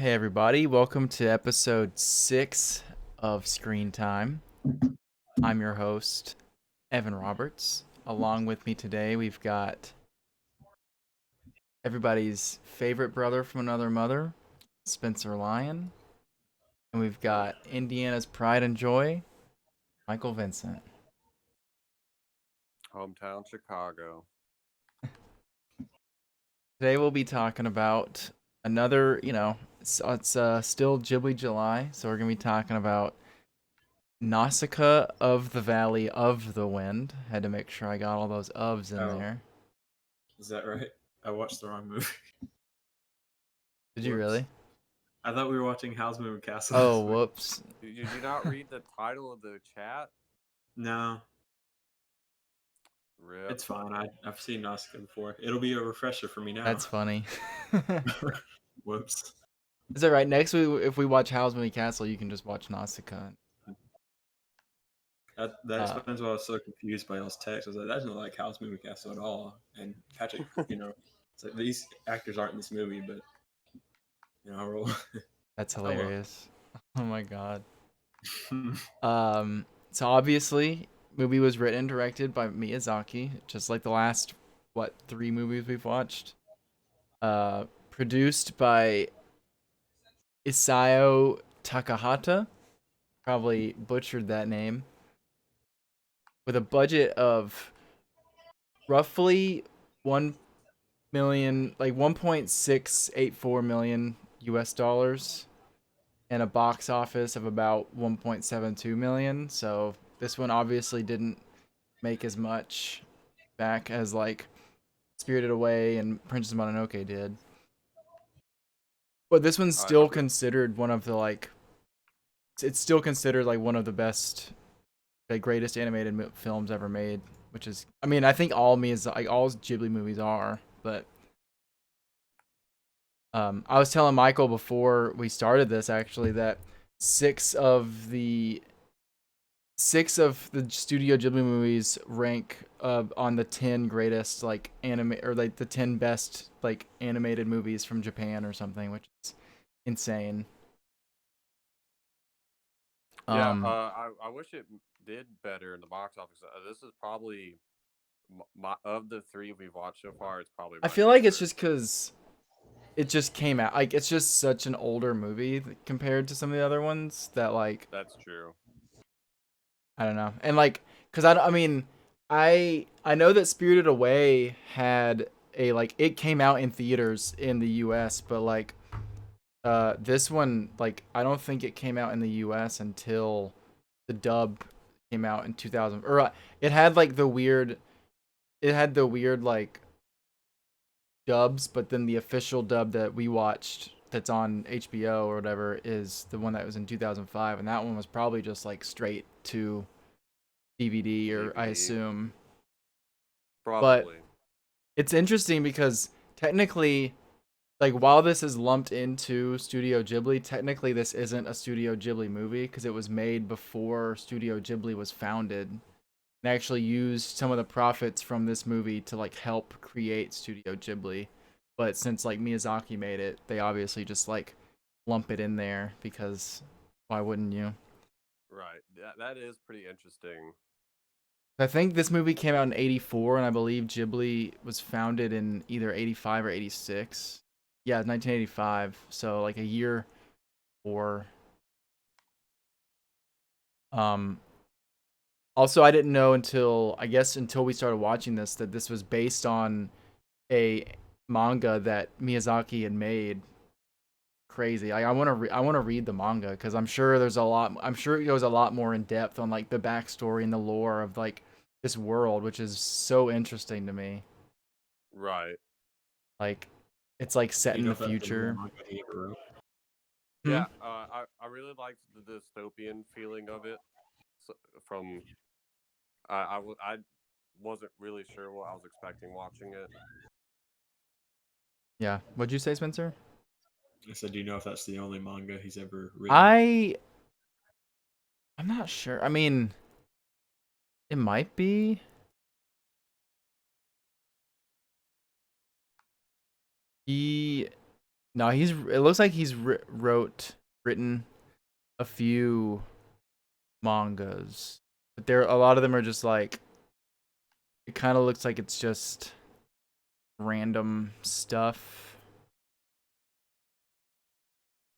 Hey everybody, welcome to episode 6 of Screen Time. I'm your host, Evan Roberts. Along with me today, we've got everybody's favorite brother from another mother, Spencer Lyon. And we've got Indiana's pride and joy, Michael Vincent. Hometown Chicago. Today we'll be talking about another, it's still Ghibli July, so we're going to be talking about Nausicaa of the Valley of the Wind. Had to make sure I got all those ofs in Oh, there. is that right? I watched the wrong movie. Did you really? I thought we were watching Howl's Moving Castle. Oh, whoops. Did you not read the title of the chat? No, Rip. it's fine. I've seen Nausicaa before. It'll be a refresher for me now. That's funny. Whoops. Is that right? Next week, if we watch Howl's Moving Castle, you can just watch Nausicaa. That explains why I was so confused by y'all's text. I was like, that's not like Howl's Moving Castle at all. And Patrick, it's like these actors aren't in this movie, but I roll. That's Oh, well. hilarious. Oh my god. So obviously, movie was written and directed by Miyazaki, just like the last 3 movies we've watched. Produced by Isao Takahata. Probably butchered that name. With a budget of roughly 1 million, like 1.684 million US dollars, and a box office of about 1.72 million. So this one obviously didn't make as much back as like Spirited Away and Princess Mononoke did. But this one's still considered one of the it's still considered like one of the best, like greatest animated films ever made, which is, I mean, I think all Ghibli movies are, but I was telling Michael before we started this actually that six of the Studio Ghibli movies rank on the 10 greatest like anime, or like the 10 best like animated movies from Japan or something, which is insane. Yeah, I wish it did better in the box office. This is probably my of the 3 we've watched so far. It's probably. I feel like it's just because it just came out. Like, it's just such an older movie compared to some of the other ones that, like, That's true. I don't know. And like, cause I mean, I know that Spirited Away had it came out in theaters in the US, but like, this one, like, I don't think it came out in the US until the dub came out in 2000, or it had the weird like dubs, but then the official dub that we watched that's on HBO or whatever is the one that was in 2005, and that one was probably just like straight to DVD, or I assume. Probably. But it's interesting because technically, like, while this is lumped into Studio Ghibli, technically this isn't a Studio Ghibli movie because it was made before Studio Ghibli was founded. They actually used some of the profits from this movie to like help create Studio Ghibli. But since like Miyazaki made it, they obviously just like lump it in there because why wouldn't you? Right. That is pretty interesting. I think this movie came out in 84, and I believe Ghibli was founded in either 85 or 86. Yeah, 1985. So like a year or also, I didn't know until we started watching this that this was based on a manga that Miyazaki had made. Crazy. I want to read the manga because I'm sure there's a lot. I'm sure it goes a lot more in depth on like the backstory and the lore of like this world, which is so interesting to me. Right. Like, it's like set in the future. Yeah, I really liked the dystopian feeling of it. From I wasn't really sure what I was expecting watching it. Yeah. What'd you say, Spencer? I said, do you know if that's the only manga he's ever written? I'm not sure. I mean, it might be. No, it looks like he's written a few mangas, but a lot of them are just like, it kind of looks like it's just random stuff.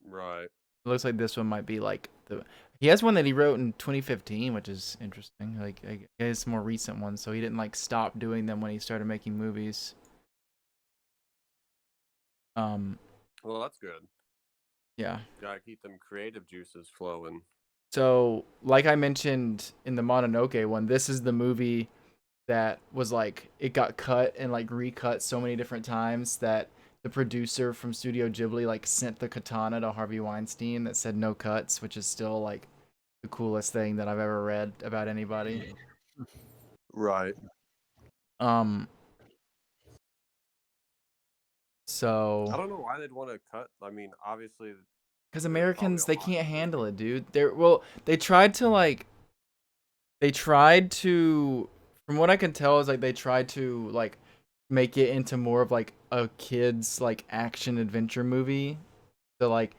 Right. It looks like this one might be like he has one that he wrote in 2015, which is interesting. Like, I guess more recent one, so he didn't like stop doing them when he started making movies. Well, that's good. Yeah. Gotta keep them creative juices flowing. So, like I mentioned in the Mononoke one, this is the movie that was like, it got cut and like recut so many different times that the producer from Studio Ghibli like sent the katana to Harvey Weinstein that said no cuts, which is still like the coolest thing that I've ever read about anybody. Right. So I don't know why they'd want to cut. I mean, obviously, because there's probably Americans, a they lot can't to the handle movie. it, dude. They tried to, from what I can tell, is like they tried to like make it into more of like a kids like action adventure movie. So like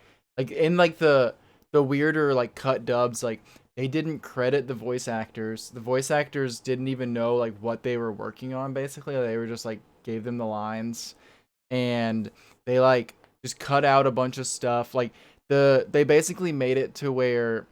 in like the weirder like cut dubs, like they didn't credit the voice actors. The voice actors didn't even know like what they were working on. Basically, they were just like gave them the lines, and they like just cut out a bunch of stuff. Like they basically made it to where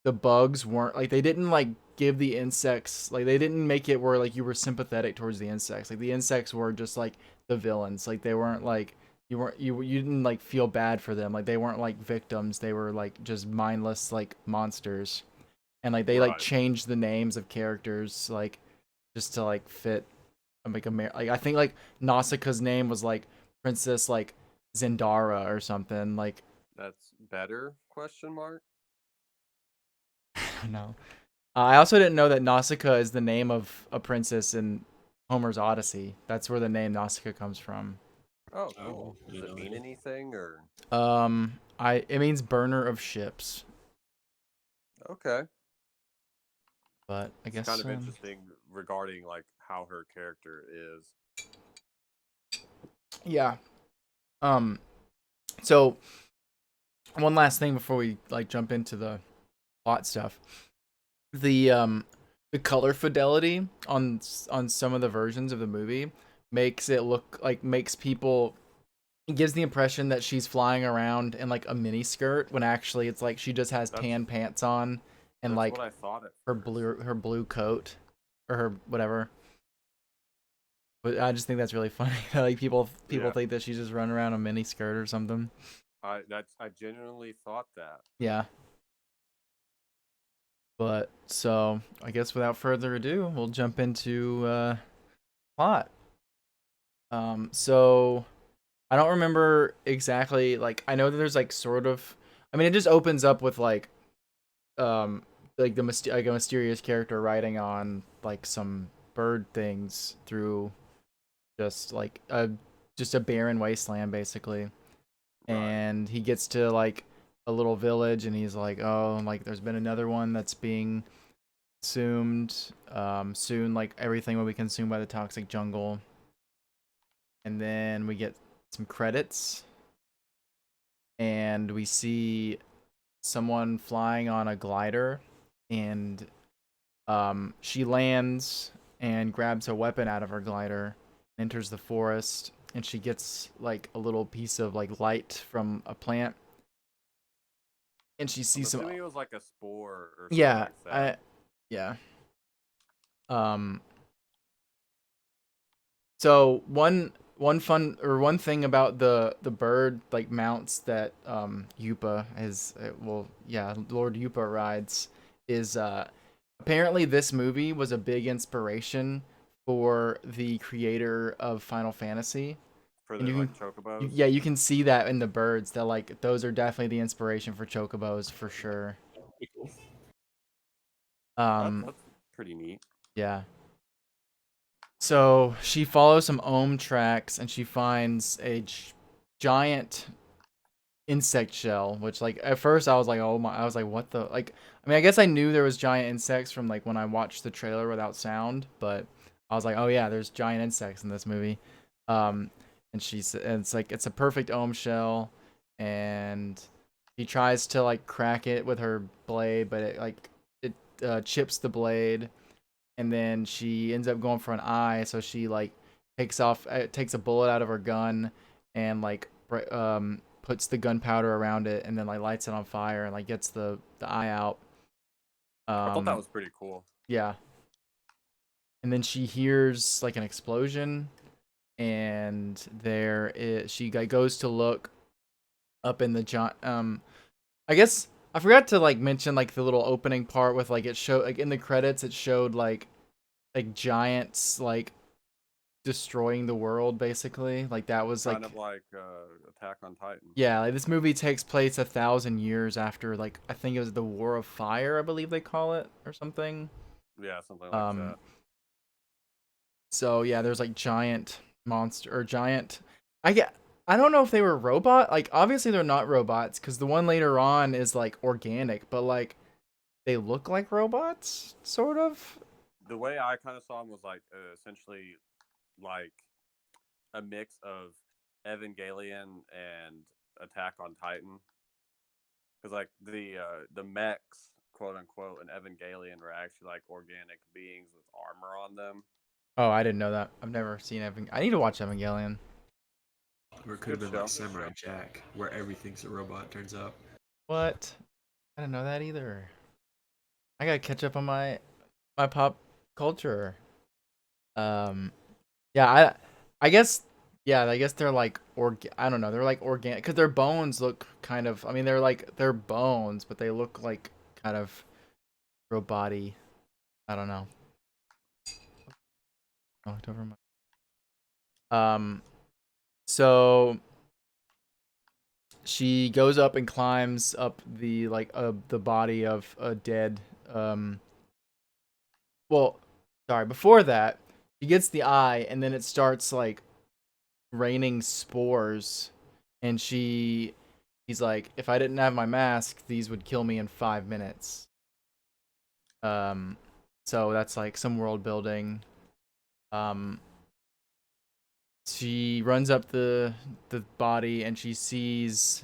the bugs weren't like, they didn't like give the insects, like they didn't make it where like you were sympathetic towards the insects. Like the insects were just like the villains. Like they weren't like, you didn't like feel bad for them. Like they weren't like victims. They were like just mindless like monsters. And like they like Right. changed the names of characters like just to like fit like I think like Nausicaa's name was like Princess like Zendara or something. Like That's better? Question mark. I don't know. I also didn't know that Nausicaa is the name of a princess in Homer's Odyssey. That's where the name Nausicaa comes from. Oh, Oh, cool. Does it mean anything or? It means burner of ships, Okay. but I It's kind guess of interesting regarding like how her character is. yeah. Um, so one last thing before we like jump into the plot stuff. The the color fidelity on some of the versions of the movie makes it look like, makes people, it gives the impression that she's flying around in like a mini skirt when actually it's like she just has That's tan pants on and that's what like I thought at her first. blue coat or her whatever. But I just think that's really funny. Like people Yeah. think that she's just running around in a mini skirt or something. I genuinely thought that. Yeah. But so I guess without further ado, we'll jump into plot. So I don't remember exactly, like I know that there's like sort of, I mean it just opens up with um like like a mysterious character riding on like some bird things through just a barren wasteland basically. Right. And he gets to like a little village and he's like, oh, like there's been another one that's being consumed soon, like everything will be consumed by the toxic jungle. And then we get some credits and we see someone flying on a glider, and she lands and grabs a weapon out of her glider, enters the forest, and she gets like a little piece of like light from a plant, and she I'm sees some, assuming it was like a spore or something yeah, like that. yeah. um So one thing about the bird like mounts that Yupa is, well, yeah, Lord Yupa rides, is apparently this movie was a big inspiration for the creator of Final Fantasy. For And the like chocobos. yeah, you can see that in the birds, that like those are definitely the inspiration for chocobos for sure. Pretty cool. That's pretty neat. Yeah. So she follows some ohm tracks and she finds a giant insect shell, which like at first I was like, oh my, I was like, what the, like, I mean, I guess I knew there was giant insects from like when I watched the trailer without sound, but I was like, oh yeah, there's giant insects in this movie. Um, and and it's like it's a perfect ohm shell, and she tries to like crack it with her blade, but it chips the blade, and then she ends up going for an eye, so she like takes a bullet out of her gun, and like puts the gunpowder around it, and then like lights it on fire, and like gets the eye out. I thought that was pretty cool. Yeah. And then she hears like an explosion, and she goes to look up in the I guess I forgot to like mention like the little opening part with like it showed like in the credits it showed like giants like destroying the world basically. Like that was Kind like of like Attack on Titan. yeah, like this movie takes place 1,000 years after like I think it was the War of Fire, I believe they call it or something. Yeah, something like Um that. So yeah, there's like giant monster or giant. I get. I don't know if they were robot. Like obviously they're not robots because the one later on is like organic, but like they look like robots, sort of. The way I kind of saw him was like essentially like a mix of Evangelion and Attack on Titan, because like the mechs, quote unquote, in Evangelion were actually like organic beings with armor on them. Oh, I didn't know that. I've never seen I need to watch Evangelion. Or it It's a could have good been like show. Samurai Jack, where everything's a robot. Turns out. What? I didn't know that either. I gotta catch up on my pop culture. Um, yeah, I guess yeah, I guess they're like I don't know, they're like organic because their bones look kind of. I mean, they're bones, but they look like kind of robot-y. I don't know. Knocked over my. So she goes up and climbs up the body of a dead well, sorry, before that, she gets the eye and then it starts like raining spores, and he's like, if I didn't have my mask, these would kill me in 5 minutes. Um so that's like some world building. Um she runs up the body and she sees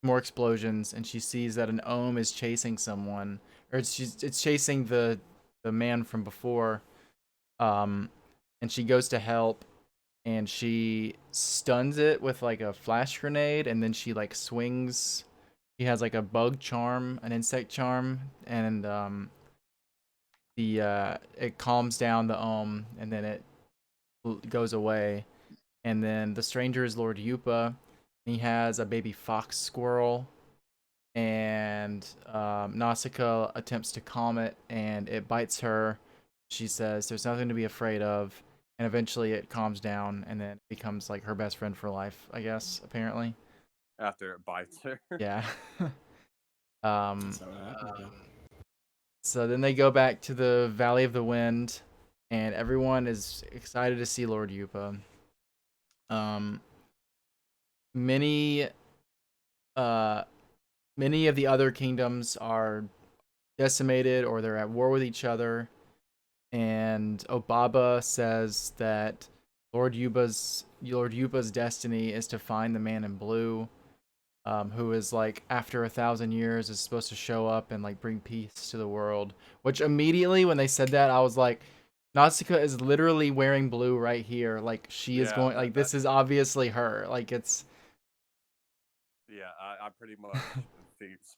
more explosions, and she sees that an ohm is chasing someone, or it's chasing the man from before. Um and she goes to help, and she stuns it with like a flash grenade, and then she like swings. She has like a bug charm, an insect charm, and the it calms down the ohm, and then it goes away. And then the stranger is Lord Yupa. He has a baby fox squirrel, and Nausicaa attempts to calm it, and it bites her. She says there's nothing to be afraid of, and eventually it calms down, and then becomes like her best friend for life, I guess, apparently. After it bites her. Yeah. That's how it happened. So then they go back to the Valley of the Wind, and everyone is excited to see Lord Yupa. Um, many uh many of the other kingdoms are decimated or they're at war with each other, and Obaba says that Lord Yuba's destiny is to find the man in blue, who is like after 1,000 years is supposed to show up and like bring peace to the world. Which immediately when they said that, I was like, Nausicaa is literally wearing blue right here. Like she is Yeah, going like this is obviously her. Like it's Yeah, I pretty much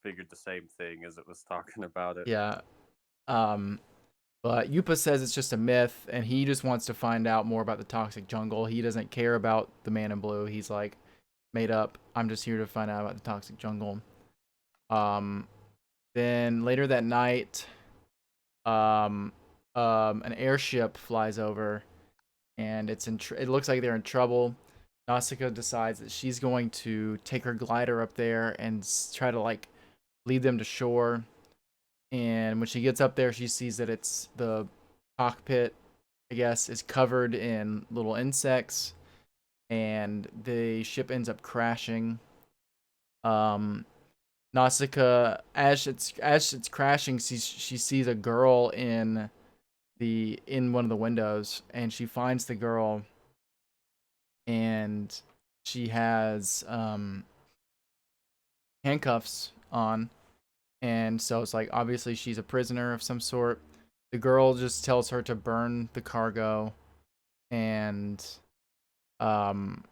figured the same thing as it was talking about it. yeah. Um, But Yupa says it's just a myth, and he just wants to find out more about the toxic jungle. He doesn't care about the man in blue. He's like, made up. I'm just here to find out about the toxic jungle. Um, then later that night, an airship flies over, and it looks like they're in trouble. Nausicaa decides that she's going to take her glider up there and try to like lead them to shore. And when she gets up there, she sees that it's the cockpit, I guess, is covered in little insects, and the ship ends up crashing. Um, Nausicaa, as it's crashing, she sees a girl in one of the windows, and she finds the girl, and she has handcuffs on, and so it's like obviously she's a prisoner of some sort. The girl just tells her to burn the cargo, and um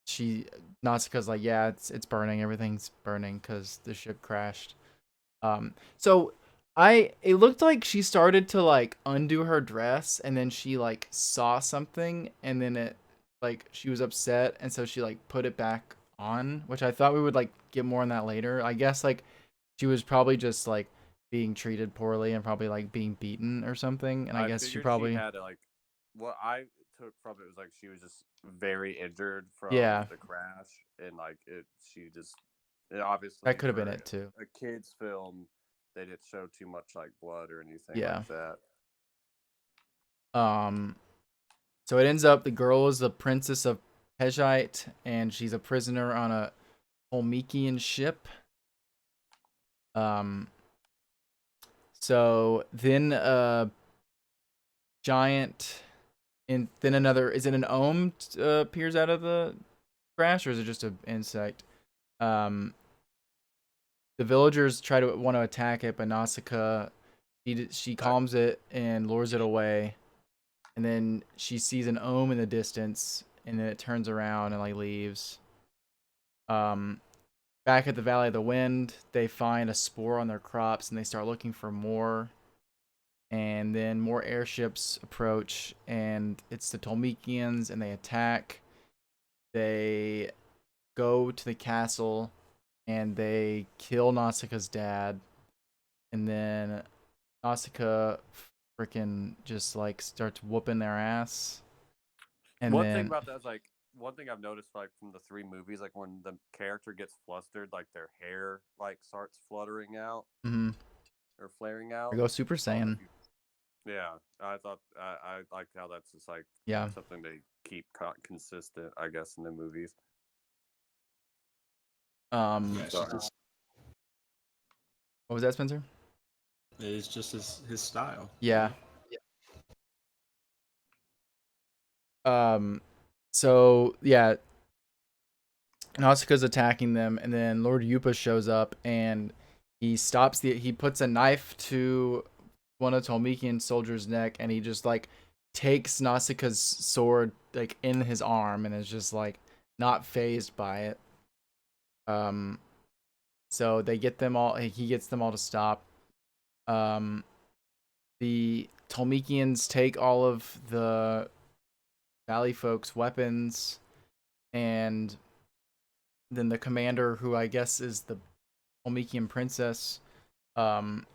she Nausicaa's like, yeah, it's burning, everything's burning because the ship crashed. So it looked like she started to like undo her dress, and then she like saw something, and then it like she was upset, and so she like put it back on, which I thought we would like get more on that later. I guess like she was probably just like being treated poorly and probably like being beaten or something, and I I guess she figured she probably had to, like, what I took from it was like she was just very injured from yeah, the crash, and like she just, and obviously that could have been for it too. a kids film, they didn't show too much like blood or anything Yeah. like that. Um so it ends up the girl is the princess of Pejite, and she's a prisoner on a Olmecian ship. Um, so then giant, and then another. Is it an ohm appears out of the crash, or is it just an insect? Um, the villagers try to want to attack it, but Nausicaa she calms it and lures it away, and then she sees an ohm in the distance, and then it turns around and like leaves. Um, Back at the Valley of the Wind, they find a spore on their crops and they start looking for more. And then more airships approach, and it's the Tolmekians, and they attack. They go to the castle, and they kill Nausicaa's dad. And then Nausicaa freaking just like starts whooping their ass. And One thing then, about that is like one thing I've noticed like from the three movies, like when the character gets flustered, like their hair like starts fluttering out mm-hmm, or flaring they out. go Super I don't know Saiyan. if you. Yeah, I thought I liked how that's just like Yeah. something they keep consistent, I guess, in the movies. Yeah, it's Sorry. just What was that, Spencer? it's just his style. Yeah. So yeah, Nausicaa's attacking them, and then Lord Yupa shows up, and he puts a knife to one of Tolmekian soldier's neck, and he just like takes Nausicaa's sword like in his arm, and is just like not phased by it. Um, so they get them all. He gets them all to stop. Um, the Tolmekians take all of the Valley folks' weapons, and then the commander, who I guess is the Olmecian princess, um,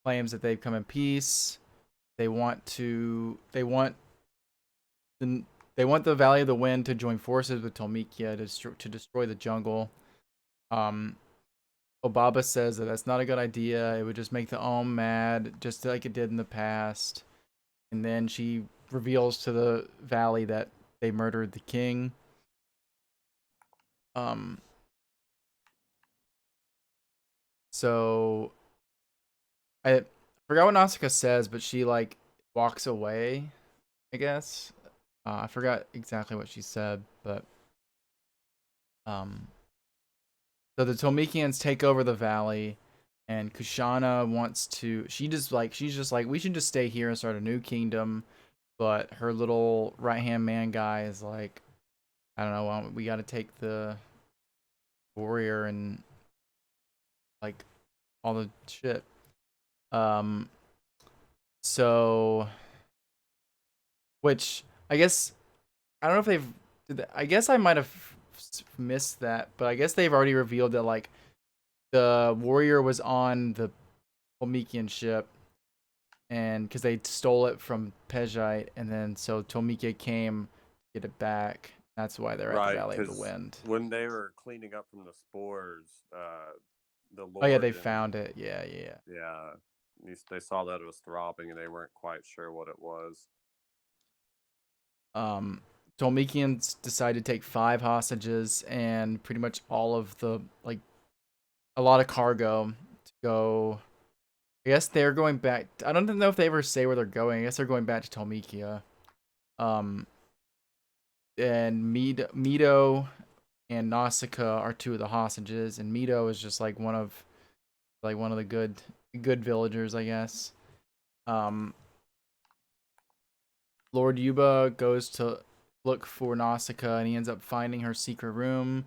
claims that they've come in peace. They want the they want the Valley of the Wind to join forces with Tolmekia to destroy the jungle. Um, Obaba says that that's not a good idea. It would just make the Ohm mad, just like it did in the past. And then she reveals to the Valley that they murdered the king. Um, so I forgot what Nausicaa says, but she like walks away, I guess. I forgot exactly what she said, but um, so the Tolmekians take over the valley, and Kushana wants to. She's just like we should just stay here and start a new kingdom, but her little right hand man guy is like, I don't know, we got to take the warrior and like all the shit. Um, so which I guess I don't know if I guess I might have missed that, but I guess they've already revealed that like the warrior was on the Olmecian ship, and because they stole it from Pejite, and then so Tolmekia came to get it back. That's why they're at the Right, Valley of the because Wind. when they were cleaning up from the spores, the Oh yeah, Lord they and found it. Yeah, yeah. yeah, they saw that it was throbbing and they weren't quite sure what it was. Um, Tolmekians decide to take 5 hostages and pretty much all of the like a lot of cargo to go. I guess they're going back. I don't know if they ever say where they're going. I guess they're going back to Tolmekia. Um, and Mito and Nausicaa are two of the hostages, and Mito is just like one of the good villagers, I guess. Um, Lord Yuba goes to look for Nausicaa, and he ends up finding her secret room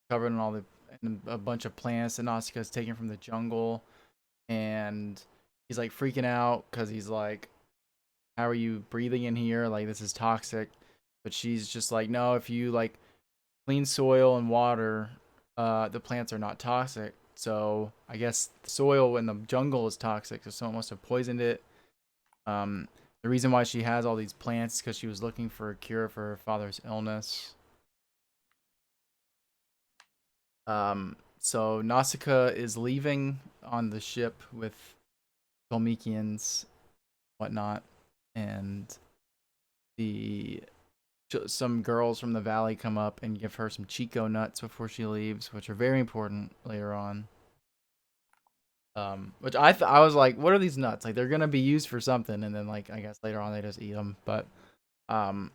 covered in a bunch of plants that Nausicaa is taken from the jungle, and he's like freaking out because he's like, "How are you breathing in here? Like this is toxic." But she's just like, "No, if you like clean soil and water, the plants are not toxic." So I guess the soil in the jungle is toxic, so someone must have poisoned it. Um, the reason why she has all these plants is because she was looking for a cure for her father's illness. So Nausicaa is leaving on the ship with Tolmekians, whatnot, and the some girls from the valley come up and give her some Chico nuts before she leaves, which are very important later on. Which I was like, what are these nuts? Like they're gonna be used for something, and then like I guess later on they just eat them. But um,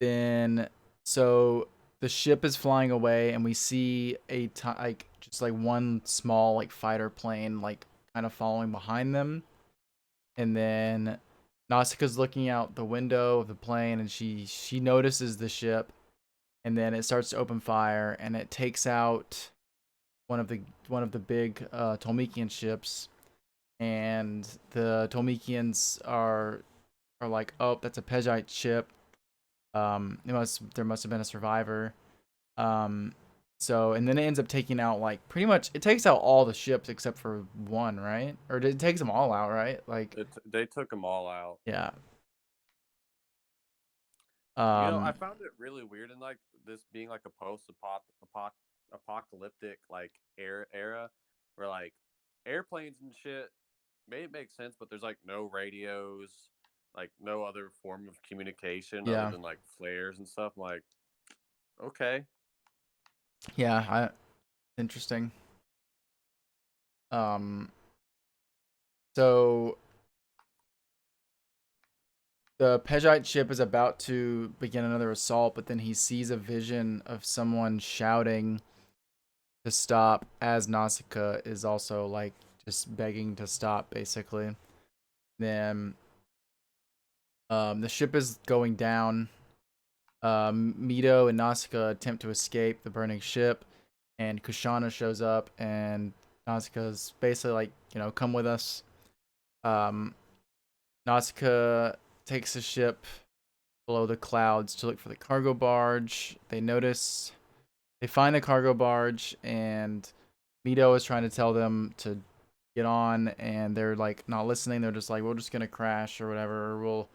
then so the ship is flying away, and we see like just like one small like fighter plane like kind of following behind them, and then Nausicaa's looking out the window of the plane, and she notices the ship, and then it starts to open fire, and it takes out one of the big Tolmekian ships, and the Tolmekians are like, oh, that's a Pejite ship. There must have been a survivor. Um, so and then it ends up taking out like pretty much it takes out all the ships except for one, right? Or it takes them all out, right? Like They took them all out. yeah. I Um, found it really weird in like this being like a apocalyptic like era where like airplanes and shit may make sense, but there's like no radios, like no other form of communication other yeah, than like flares and stuff. I'm like, okay. yeah. Interesting. Um, so the Pejite ship is about to begin another assault, but then he sees a vision of someone shouting to stop as Nausicaa is also like just begging to stop basically. Then the ship is going down. Mito and Nausicaa attempt to escape the burning ship, and Kushana shows up, and Nausicaa's basically like, come with us. Um, Nausicaa takes the ship below the clouds to look for the cargo barge. They find the cargo barge, and Mito is trying to tell them to get on, and they're like not listening. They're just like, we're just gonna crash or whatever. Or we'll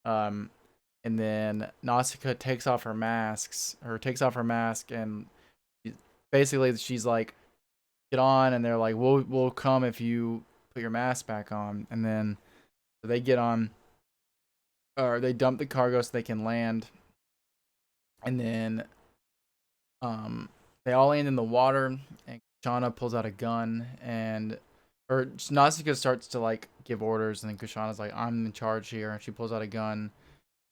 um, and then Nausicaa takes off her mask, and basically she's like, get on, and they're like, we'll come if you put your mask back on, and then so they get on, or they dump the cargo so they can land, and then um, they all land in the water, and Kushana pulls out a gun, and or Nausicaa starts to like give orders, and then Kushana's like, I'm in charge here, and she pulls out a gun,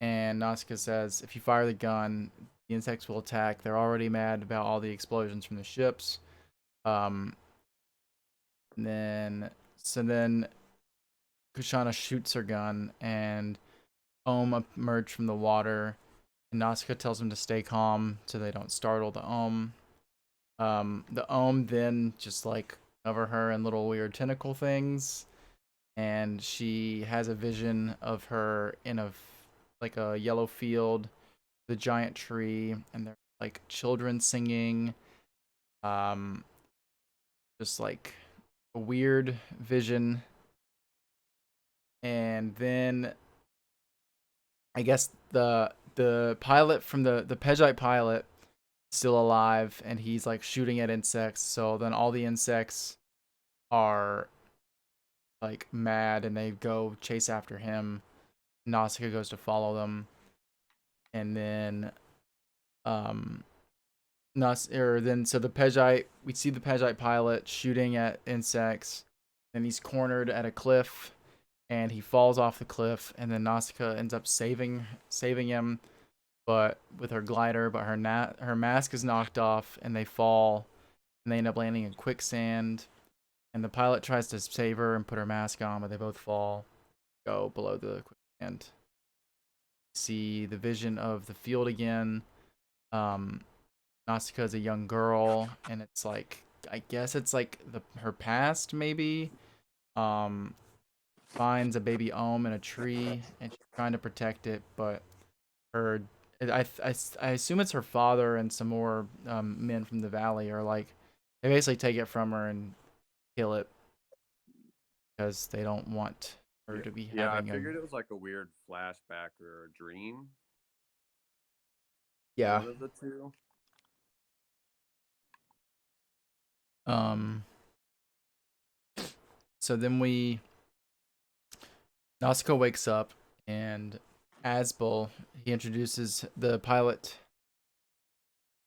and Nausicaa says, if you fire the gun, the insects will attack. They're already mad about all the explosions from the ships. Um, and then Kushana shoots her gun, and Ohm emerge from the water, and Nausicaa tells him to stay calm so they don't startle the Ohm. The Ohm then just like cover her in little weird tentacle things, and she has a vision of her in like a yellow field, the giant tree, and there's like children singing. Um, just like a weird vision, and then I guess the pilot from the Pejite pilot still alive, and he's like shooting at insects. So then all the insects are like mad, and they go chase after him. Nausicaa goes to follow them, and then um so the Pejite, we see the Pejite pilot shooting at insects, and he's cornered at a cliff, and he falls off the cliff, and then Nausicaa ends up saving him, but with her glider, but her mask is knocked off, and they fall, and they end up landing in quicksand. And the pilot tries to save her and put her mask on, but they both fall, go below the quicksand. See the vision of the field again. Nausicaa is a young girl, and it's like, I guess it's like her past maybe. Finds a baby ohm in a tree, and she's trying to protect it, but her I assume it's her father and some more men from the valley are like, they basically take it from her and kill it because they don't want her to be Yeah, I having a figured it was like a weird flashback or a dream. yeah. One of the two. So then Nausicaa wakes up, and Asbel, he introduces the pilot.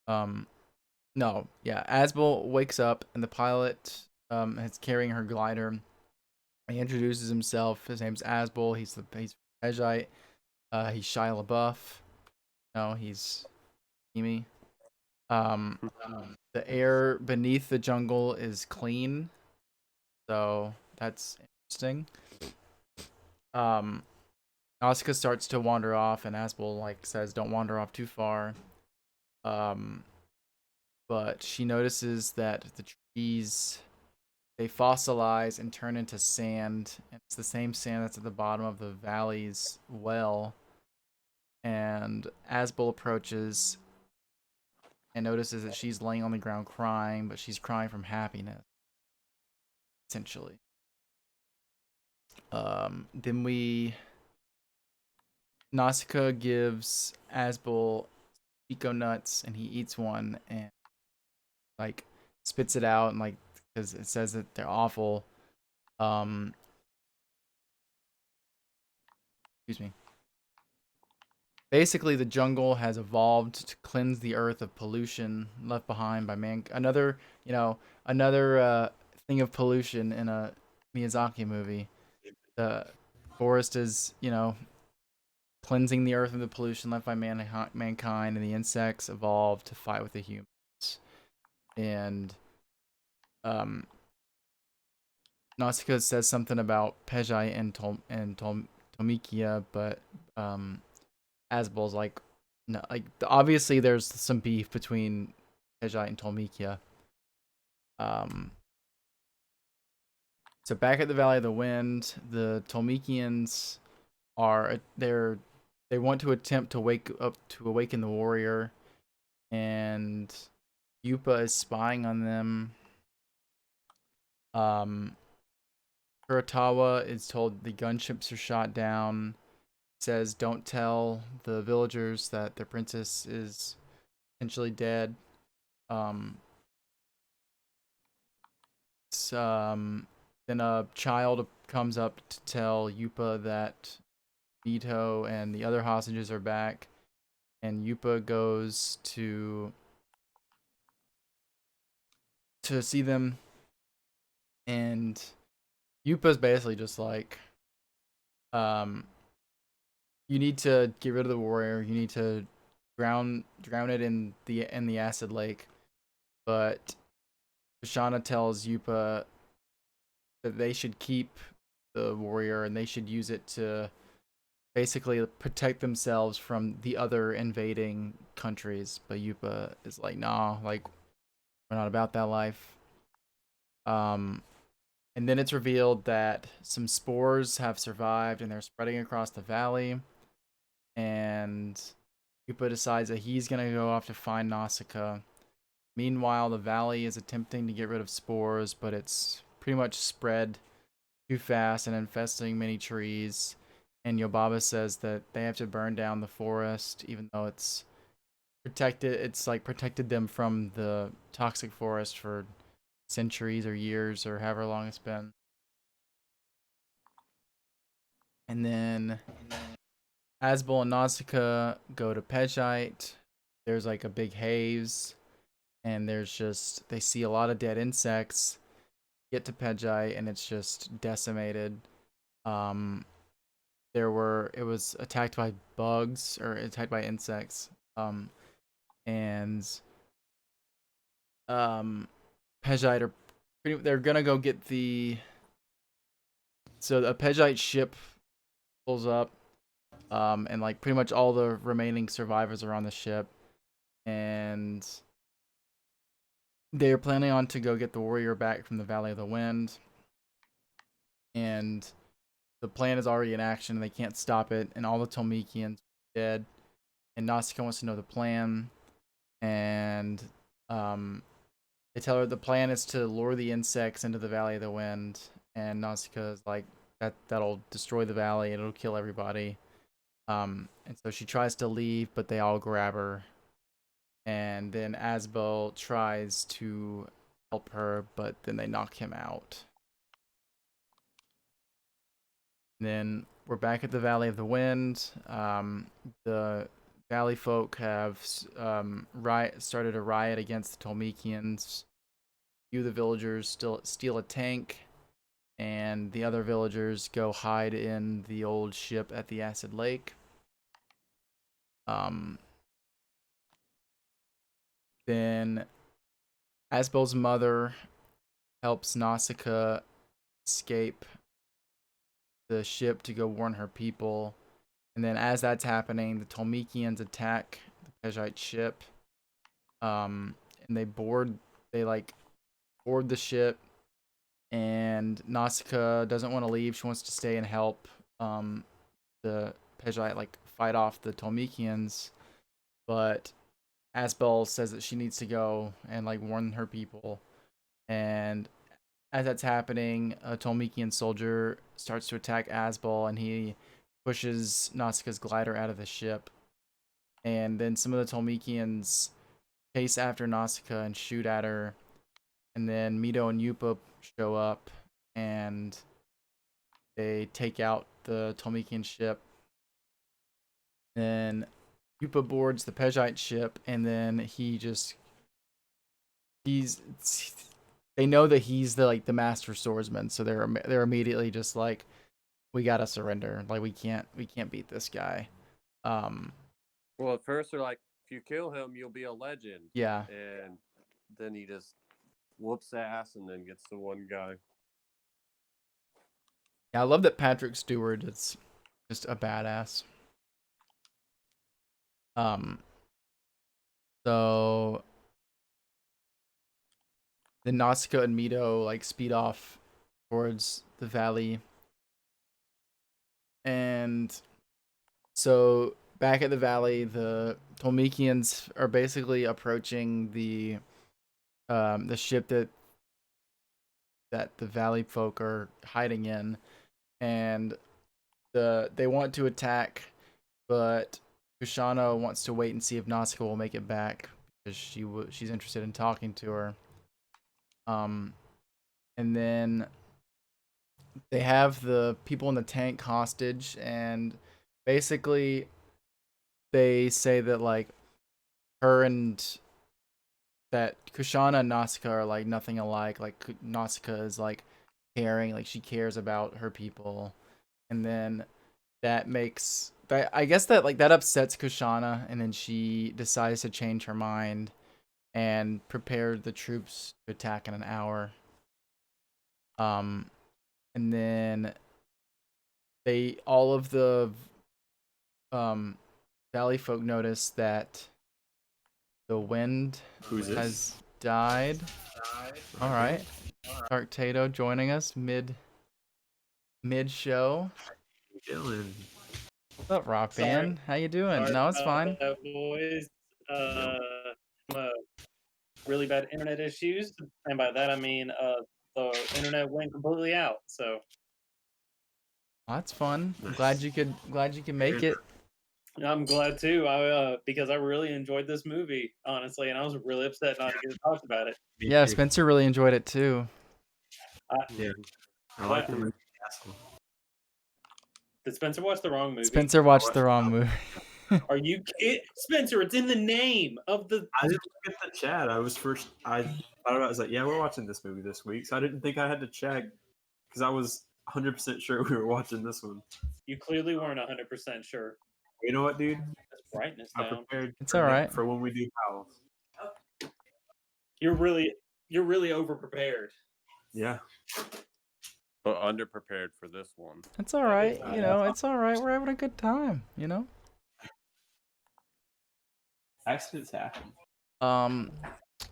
No, yeah, Asbel wakes up, and the pilot is carrying her glider. He introduces himself. His name's Asbel. He's Pejite. He's Shia LaBeouf. No, he's Amy. The air beneath the jungle is clean, so that's interesting. Nausicaa starts to wander off, and Asbel like says, "Don't wander off too far." But she notices that the trees, they fossilize and turn into sand, and it's the same sand that's at the bottom of the valley's well. And Asbel approaches and notices that she's laying on the ground crying, but she's crying from happiness, essentially. Then Nausicaa gives Asbel eco nuts, and he eats one and like spits it out, and like, because it says that they're awful. Excuse me. Basically, the jungle has evolved to cleanse the earth of pollution left behind by man. Another thing of pollution in a Miyazaki movie. The forest is, cleansing the earth of the pollution left by mankind, and the insects evolved to fight with the humans. And Nausicaa says something about Pejai and Tomikia, but Asbel's like, no, like, obviously there's some beef between Pejai and Tolmikia. So back at the Valley of the Wind, the Tolmikians they want to attempt to awaken the warrior, and Yupa is spying on them. Kuratawa is told the gunships are shot down. Says, don't tell the villagers that their princess is potentially dead. Then a child comes up to tell Yupa that Nito and the other hostages are back, and Yupa goes to see them, and Yupa's basically just like, you need to get rid of the warrior. You need to drown it in the acid lake. But Shana tells Yupa that they should keep the warrior, and they should use it to basically protect themselves from the other invading countries. But Yupa is like, nah, like, we're not about that life. And then it's revealed that some spores have survived, and they're spreading across the valley. And Yupa decides that he's gonna go off to find Nausicaa. Meanwhile, the valley is attempting to get rid of spores, but it's pretty much spread too fast and infesting many trees. And Yobaba says that they have to burn down the forest, even though it's protected. It's like protected them from the toxic forest for centuries or years or however long it's been. And then Asbel and Nausicaa go to Pejite. There's like a big haze, and they see a lot of dead insects. Get to Pejite, and it's just decimated. It was attacked by bugs or attacked by insects. And Pejite are they're gonna go get so a Pejite ship pulls up, and like pretty much all the remaining survivors are on the ship, and they're planning on to go get the warrior back from the Valley of the Wind, and the plan is already in action, and they can't stop it, and all the Tolmekians are dead, and Nausicaa wants to know the plan, and they tell her the plan is to lure the insects into the Valley of the Wind, and Nausicaa is like, that'll destroy the valley, it'll kill everybody. And so she tries to leave, but they all grab her. And then Asbel tries to help her, but then they knock him out. And then we're back at the Valley of the Wind. The Valley folk have started a riot against the Tolmekians. A few of the villagers still steal a tank, and the other villagers go hide in the old ship at the Acid Lake. Then Asbel's mother helps Nausicaa escape the ship to go warn her people. And then as that's happening, the Tolmekians attack the Pejite ship. And they board the ship, and Nausicaa doesn't want to leave. She wants to stay and help the Pejite fight off the Tolmekians, but Asbel says that she needs to go and warn her people. And as that's happening, a Tolmekian soldier starts to attack Asbel, and he pushes Nausicaa's glider out of the ship. And then some of the Tolmekians chase after Nausicaa and shoot at her. And then Mito and Yupa show up, and they take out the Tolmekian ship. Then Yupa boards the Pejite ship, and then they know that he's the master swordsman, so they're immediately just like, we gotta surrender. We can't beat this guy. Well, at first they're like, if you kill him, you'll be a legend. Yeah. And then he just whoops ass and then gets the one guy. Yeah, I love that Patrick Stewart is just a badass. So then Nausicaa and Mito speed off towards the valley. And so back at the valley, the Tolmekians are basically approaching the ship that the valley folk are hiding in, and they want to attack, but Kushana wants to wait and see if Nausicaa will make it back, because she's interested in talking to her. And then they have the people in the tank hostage, and basically they say that her and that Kushana and Nausicaa are nothing alike. Nausicaa is caring, she cares about her people, and then that makes that, I guess, that that upsets Kushana, and then she decides to change her mind and prepare the troops to attack in an hour. And then all of the valley folk notice that the wind has died. All right, Dark Tato joining us mid show. Dillon. What's up, Rock Band? How you doing? No, it's fine. Boys, really bad internet issues, and by that I mean the internet went completely out. So that's fun. Nice. Glad you could make it. I'm glad too. Because I really enjoyed this movie, honestly, and I was really upset not to get talked about it. Yeah, Spencer really enjoyed it too. Yeah, I like the movie. Did Spencer watch the wrong movie? Spencer watched the wrong movie. Are you kidding? Spencer, it's in the name of the... I didn't look at the chat. I thought about it. I was like, yeah, we're watching this movie this week. So I didn't think I had to check, because 100% sure we were watching this one. You clearly weren't 100% sure. You know what, dude? That's brightness I'm down. prepared It's for, all right. for when we do Howls. You're really over prepared. Yeah. But underprepared for this one. It's all right. You know, it's all right. We're having a good time. You know. Accidents happen.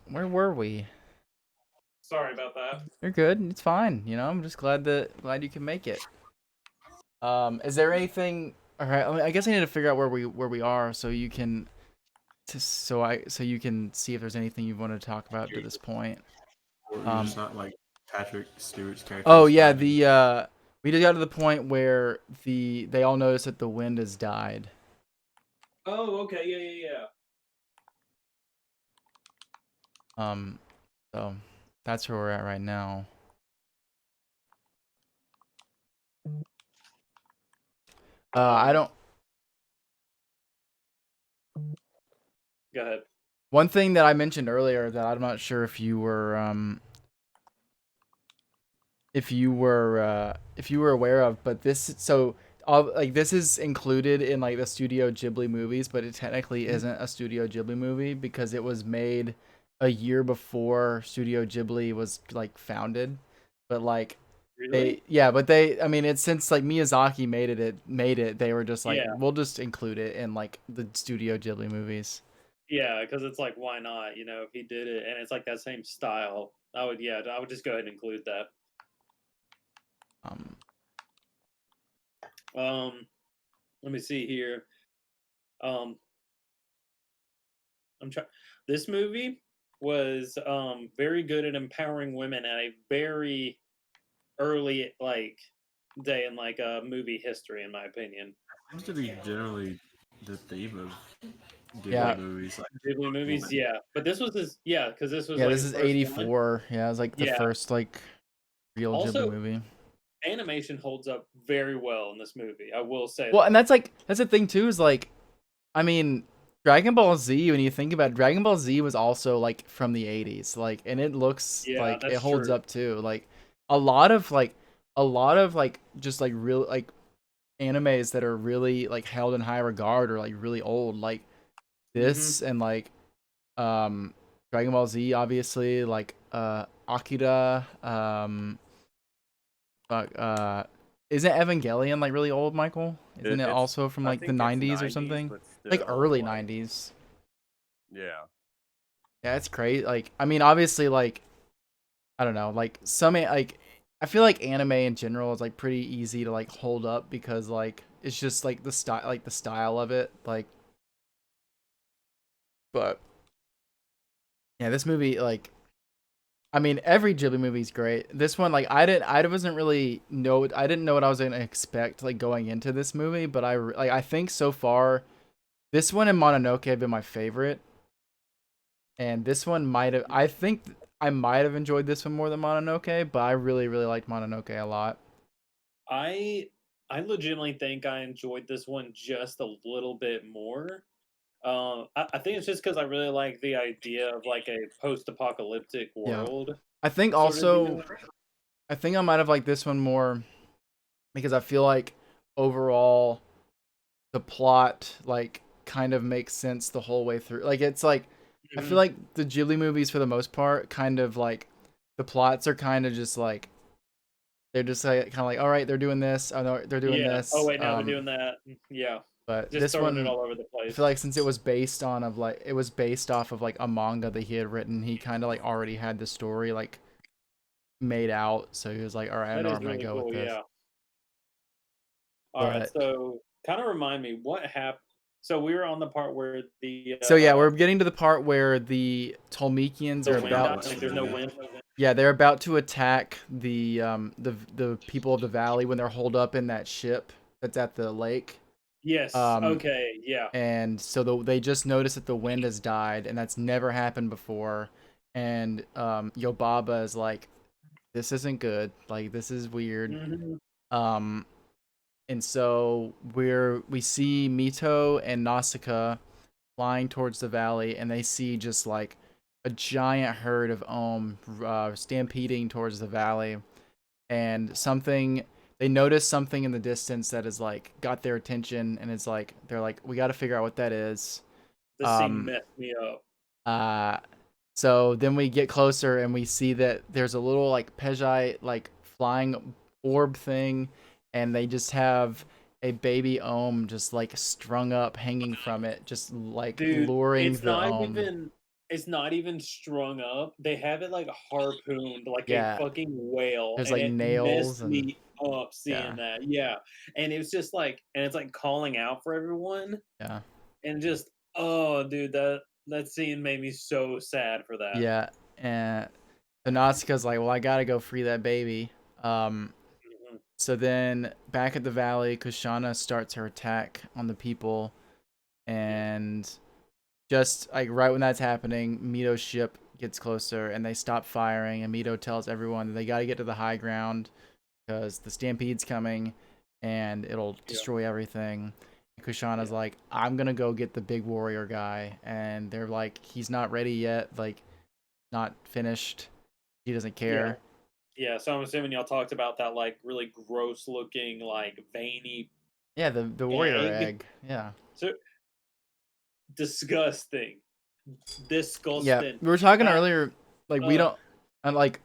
Where were we? Sorry about that. You're good. It's fine. You know, I'm just glad you can make it. Is there anything? All right. I guess I need to figure out where we are so you can, so you can see if there's anything you want to talk about to this point. Or you're just not like Patrick Stewart's character. Oh yeah, we just got to the point where they all notice that the wind has died. Oh, okay, yeah. So that's where we're at right now. I don't. Go ahead. One thing that I mentioned earlier that I'm not sure if you were aware of, but this this is included in like the Studio Ghibli movies, but it technically isn't a Studio Ghibli movie because it was made a year before Studio Ghibli was like founded. But like Really? I mean, it's since like Miyazaki made it, they were just like, Yeah. we'll just include it in like the Studio Ghibli movies. Yeah, because it's like, why not? You know, if he did it and it's like that same style, I would just go ahead and include that. Let me see here. I'm trying. This movie was very good at empowering women at a very early like day in like movie history, in my opinion. Seems to be generally the theme of Ghibli Yeah. movies. Like, Ghibli movies, yeah. But this was because this was Yeah, like this his is first one. 84. Yeah, it was like the Yeah. first like real Also, Ghibli movie. Animation holds up very well in this movie. I will say. Well, that. and that's the thing too, is like, I mean, Dragon Ball Z, when you think about it, Dragon Ball Z was also like from the 80s, like, and it looks like it that's holds true. up too. Like a lot of just like real like animes that are really like held in high regard or like really old, like this and like Dragon Ball Z, obviously, like Akira, isn't Evangelion like really old, Michael? Isn't it It's- also from I like the think it's 90s or 90s, something? but Like still, early like, 90s. Yeah. Yeah, it's crazy. Like, I mean, obviously, like, I don't know, like like I feel like anime in general is like pretty easy to like hold up because like it's just like the style of it, like. But yeah, this movie, like, I mean, every Ghibli movie is great. This one, like, I didn't know what I was gonna expect like going into this movie, but I think so far, this one and Mononoke have been my favorite, and this one I think I might have enjoyed this one more than Mononoke, but I really liked Mononoke a lot. I legitimately think I enjoyed this one just a little bit more. I think it's just because I really like the idea of like a post-apocalyptic Yeah. world. I think sort of also, deal. I think I might have liked this one more because I feel like overall the plot like kind of makes sense the whole way through. Like it's like I feel like the Ghibli movies for the most part kind of like the plots are kind of just like they're just like kind of like, all right, they're doing this. Oh no, they're doing this. Oh wait, now they're doing that. Yeah. But Just this throwing one, it all over the I place. feel like since it was based off of like a manga that he had written, he kind of like already had the story like made out. So he was like, all right, I That know where is I'm gonna really go cool. with this. Yeah. All right. But- So, kind of remind me what happened. So we were on the part where the. So yeah, we're getting to the part where the Tolmekians the are wind about. died, like there's no wind. Yeah, they're about to attack the people of the valley when they're holed up in that ship that's at the lake. Yes. Okay. Yeah. And so they just notice that the wind has died, and that's never happened before. And Yobaba is like, "This isn't good. Like, this is weird." Mhm. And so we see Mito and Nausicaa flying towards the valley, and they see just like a giant herd of stampeding towards the valley, and something they notice something in the distance that is like got their attention, and it's like they're like, we got to figure out what that is. The scene messed me up. So then we get closer and we see that there's a little like Pejite like flying orb thing, and they just have a baby ohm just like strung up, hanging from it, just like Dude, luring the ohm. it's not even strung up. They have it like harpooned like a Yeah, fucking whale, there's and like it nails messed and me up seeing yeah, that. Yeah, and it was just like, and it's like calling out for everyone, yeah, and just oh, dude, that scene made me so sad for that. yeah. And the Nausicaa's like, well, I gotta go free that baby. Mhm. So then back at the valley, Kushana starts her attack on the people, and just like right when that's happening, Mito's ship gets closer and they stop firing, and Mito tells everyone that they got to get to the high ground because the stampede's coming and it'll destroy everything. And Kushana's like, I'm gonna go get the big warrior guy, and they're like, he's not ready yet, like not finished. He doesn't care. Yeah, so I'm assuming y'all talked about that like really gross looking, like veiny Yeah, the warrior egg. Yeah. So disgusting. Yeah, Disgusting. we were talking I- earlier, like we don't, and like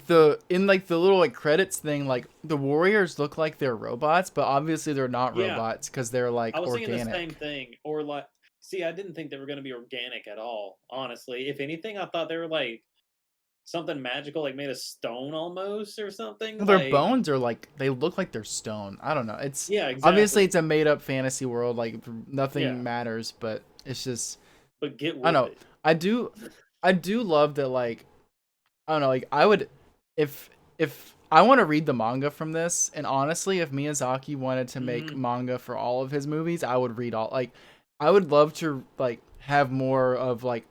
the in like the little like credits thing, like the warriors look like they're robots, but obviously they're not Yeah. robots because they're like I was organic. thinking the same thing. Or like, see, I didn't think they were going to be organic at all, honestly. If anything, I thought they were like something magical, like made of stone almost or something. Well, their like, bones are like they look like they're stone. I don't know. It's yeah, exactly. obviously it's a made up fantasy world. Like nothing Yeah. matters, but it's just But get with I don't know. it. I do love that. Like I don't know. Like I would if I want to read the manga from this, and honestly, if Miyazaki wanted to make manga for all of his movies, I would read all. Like I would love to like have more of like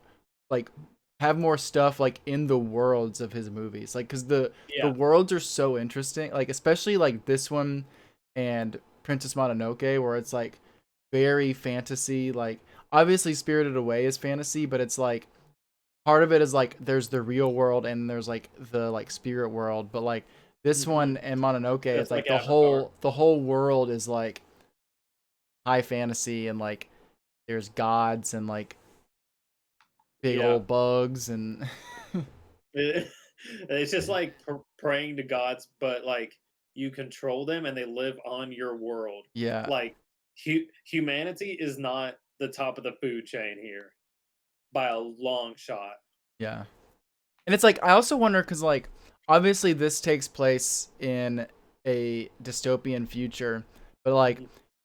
have more stuff like in the worlds of his movies, like because the worlds are so interesting, like especially like this one and Princess Mononoke, where it's like very fantasy. Like obviously Spirited Away is fantasy, but it's like part of it is like there's the real world and there's like the like spirit world, but like this one and Mononoke, it's like the whole world is like high fantasy, and like there's gods and like big old bugs, and it's just like praying to gods, but like you control them and they live on your world. yeah, Like humanity is not the top of the food chain here by a long shot. yeah. And it's like I also wonder because like obviously this takes place in a dystopian future, but like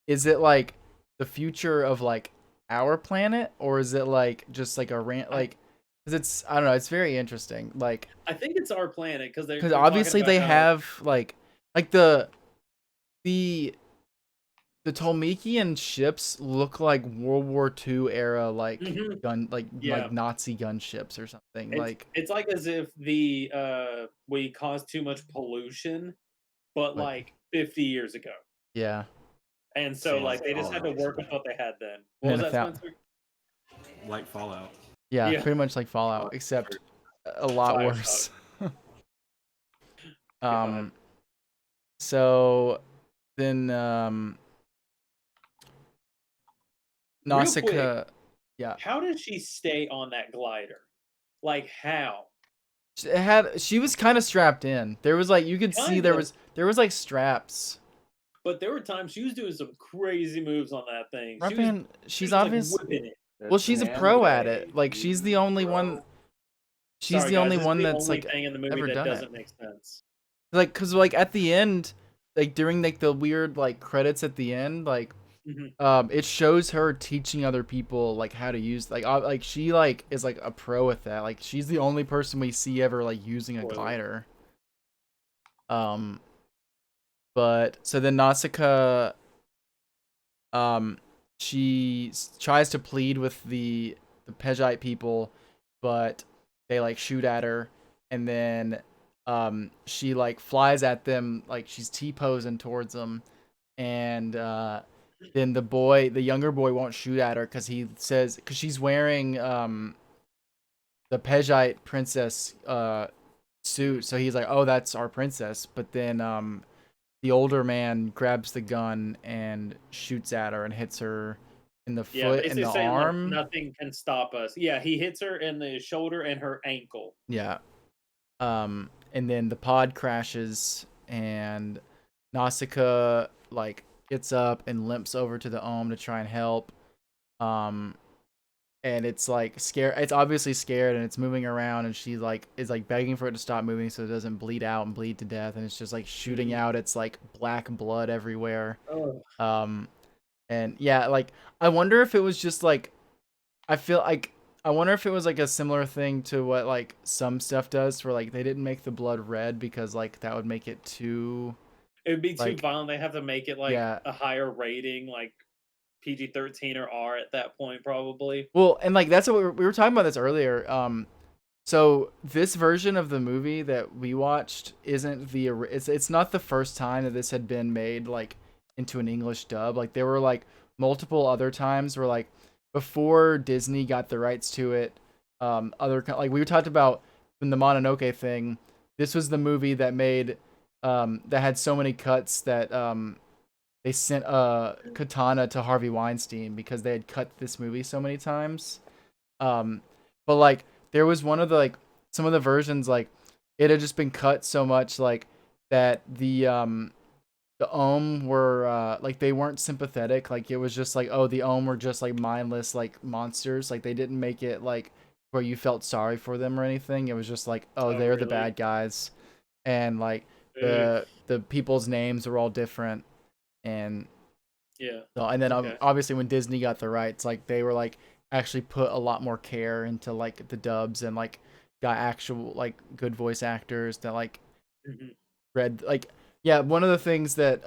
is it like the future of like our planet, or is it like just like a like because it's I don't know, it's very interesting. Like I think it's our planet because obviously they have like the Tolmekian ships look like World War II era like gun like Nazi gunships or something. It's like as if the we caused too much pollution, but like 50 years ago. Yeah. And so like they just had to work with what they had then. What was that, Spencer? Like Fallout. Yeah, pretty much like Fallout, except a lot worse. So then Nausicaä, yeah. How did she stay on that glider? Like how? She was kind of strapped in. There was like you could see there was like straps. But there were times she was doing some crazy moves on that thing. She's obviously well, she's a pro at it. Like she's the only one. She's the only one that's like thing in the movie ever that done doesn't it. make sense. Like, cause like at the end, like during like the weird like credits at the end, like it shows her teaching other people like how to use like she like is like a pro with that. Like she's the only person we see ever like using a glider. But so then Nausicaä, she tries to plead with the Pejite people, but they like shoot at her, and then she like flies at them like she's T-posing towards them, and then the younger boy won't shoot at her because she's wearing the Pejite princess suit, so he's like, oh, that's our princess. But then the older man grabs the gun and shoots at her and hits her in the Yeah, foot and basically the saying like arm. nothing can stop us. Yeah, he hits her in the shoulder and her ankle. Yeah. And then the pod crashes and Nausicaa like gets up and limps over to the Ohm to try and help. And it's like scared. It's obviously scared and it's moving around and she like is like begging for it to stop moving so it doesn't bleed out and bleed to death. And it's just like shooting out. It's like black blood everywhere. Oh, And yeah, like I wonder if it was just like I feel like I wonder if it was like a similar thing to what like some stuff does, where like they didn't make the blood red because like that would make it too it would be too like violent. They have to make it like yeah. a higher rating, like PG-13 or R at that point, probably. Well, and like that's what we were talking about this earlier. So this version of the movie that we watched isn't it's not the first time that this had been made like into an English dub. Like there were like multiple other times where like before Disney got the rights to it, like we talked about in the Mononoke thing. This was the movie that made that had so many cuts that they sent Katana to Harvey Weinstein because they had cut this movie so many times. But like there was one of the like some of the versions like it had just been cut so much like that the Ohm were like they weren't sympathetic. Like it was just like, oh, the Ohm were just like mindless like monsters. Like they didn't make it like where you felt sorry for them or anything. It was just like, oh, Oh, they're the really? bad guys, and like Ugh. the people's names are all different, and Yeah. so and then Okay. obviously when Disney got the rights, like they were like actually put a lot more care into like the dubs and like got actual like good voice actors that like Mhm. read like yeah, one of the things that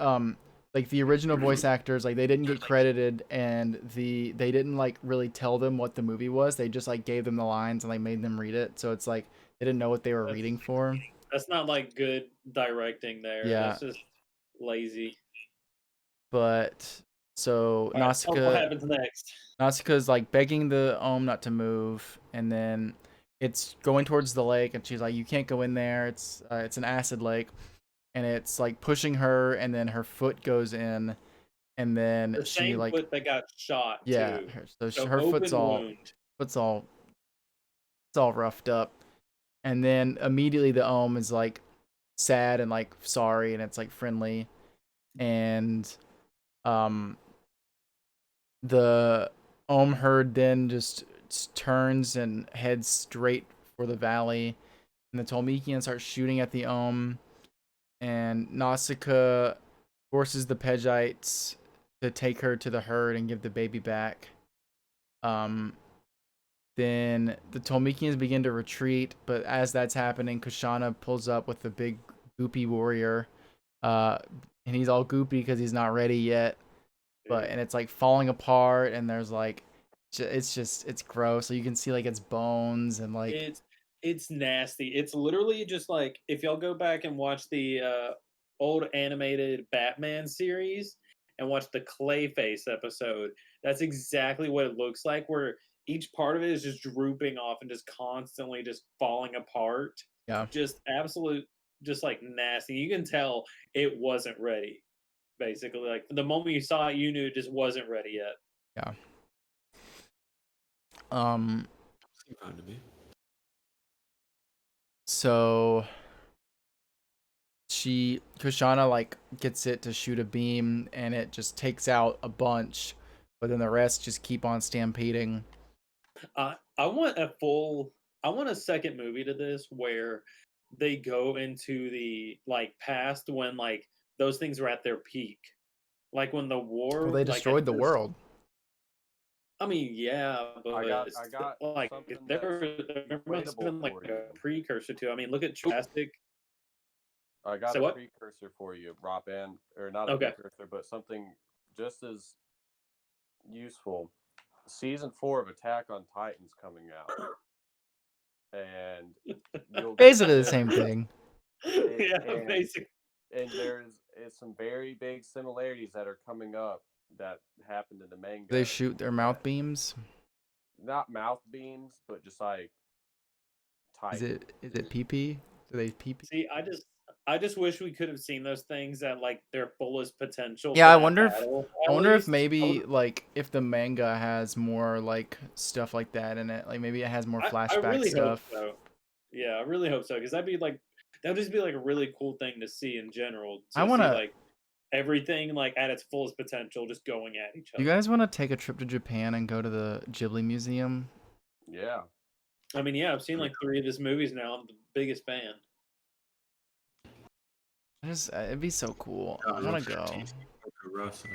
like the original voice actors like they didn't get credited and they didn't like really tell them what the movie was. They just like gave them the lines and like made them read it. So it's like they didn't know what they were reading for. That's not like good directing there. Yeah. That's just lazy. But so All right, tell us what happens next. Nausicaa's like begging the Ohm not to move, and then it's going towards the lake, and she's like, "You can't go in there. It's an acid lake," and it's like pushing her, and then her foot goes in, and then The she same like foot that got shot yeah, too. so So her open wound. foot's all it's all roughed up, and then immediately the Ohm is like sad and like sorry, and it's like friendly, and um the Ohm herd then just turns and heads straight for the valley, and the Tolmekians start shooting at the Ohm, and Nausicaa forces the Pegites to take her to the herd and give the baby back. Um, then the Tolmekians begin to retreat, but as that's happening, Kushana pulls up with the big goopy warrior, uh, and he's all goopy because he's not ready yet. But and it's like falling apart, and there's like it's gross. So you can see like its bones and like It's nasty. It's literally just like if y'all go back and watch the old animated Batman series and watch the Clayface episode, that's exactly what it looks like. Where each part of it is just drooping off and just constantly just falling apart. yeah. Just absolute, just like nasty. You can tell it wasn't ready. Basically, like the moment you saw it, you knew it just wasn't ready yet. Yeah. Um. Seemed fine to me. So Kushana like gets it to shoot a beam, and it just takes out a bunch, but then the rest just keep on stampeding. I want a full. I want a second movie to this where they go into the like past when like those things were at their peak, like when the war. Well, they like, destroyed the world. I mean, yeah, but I got like something there must have inflatable been like for a you. precursor to. I mean, look at Jurassic. I got So a what? precursor for you, Rob, or not a Okay. precursor, but something just as useful. Season 4 of Attack on Titan's coming out, and you'll Basically the same thing. Yeah, and, basically. and there's some very big similarities that are coming up that happened in the manga. They shoot their mouth beams. Not mouth beams, but just like Is Titan. it PP? Do they PP? See, I just wish we could have seen those things at like their fullest potential. Yeah, for I that wonder if battle, I at wonder if least. maybe like if the manga has more like stuff like that in it. Like maybe it has more I flashback really hope stuff. so. Yeah, I really hope so because that would just be like a really cool thing to see in general. I To see wanna. like everything like at its fullest potential, just going at each You other. guys want to take a trip to Japan and go to the Ghibli Museum? Yeah. I mean, yeah, I've seen like 3 of his movies now. I'm the biggest fan. It'd be so cool. I love want to go. cheesy Coco Rosso.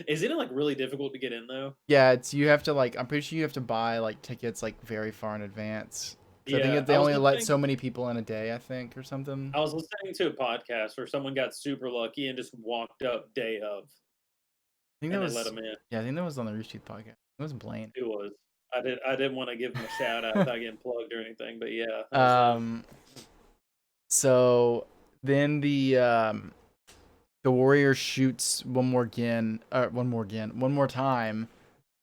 Isn't it like really difficult to get in though? Yeah, you have to like. I'm pretty sure you have to buy like tickets like very far in advance. 'Cause I think Yeah, they I was only let listening. so many people in a day. I think or something. I was listening to a podcast where someone got super lucky and just walked up day of, I think and that they let was. him in. Yeah, I think that was on the Rooster Teeth podcast. It was Blaine. It was. I didn't want to give him a shout out without getting plugged or anything, but yeah. That was him. So then the warrior shoots one more time,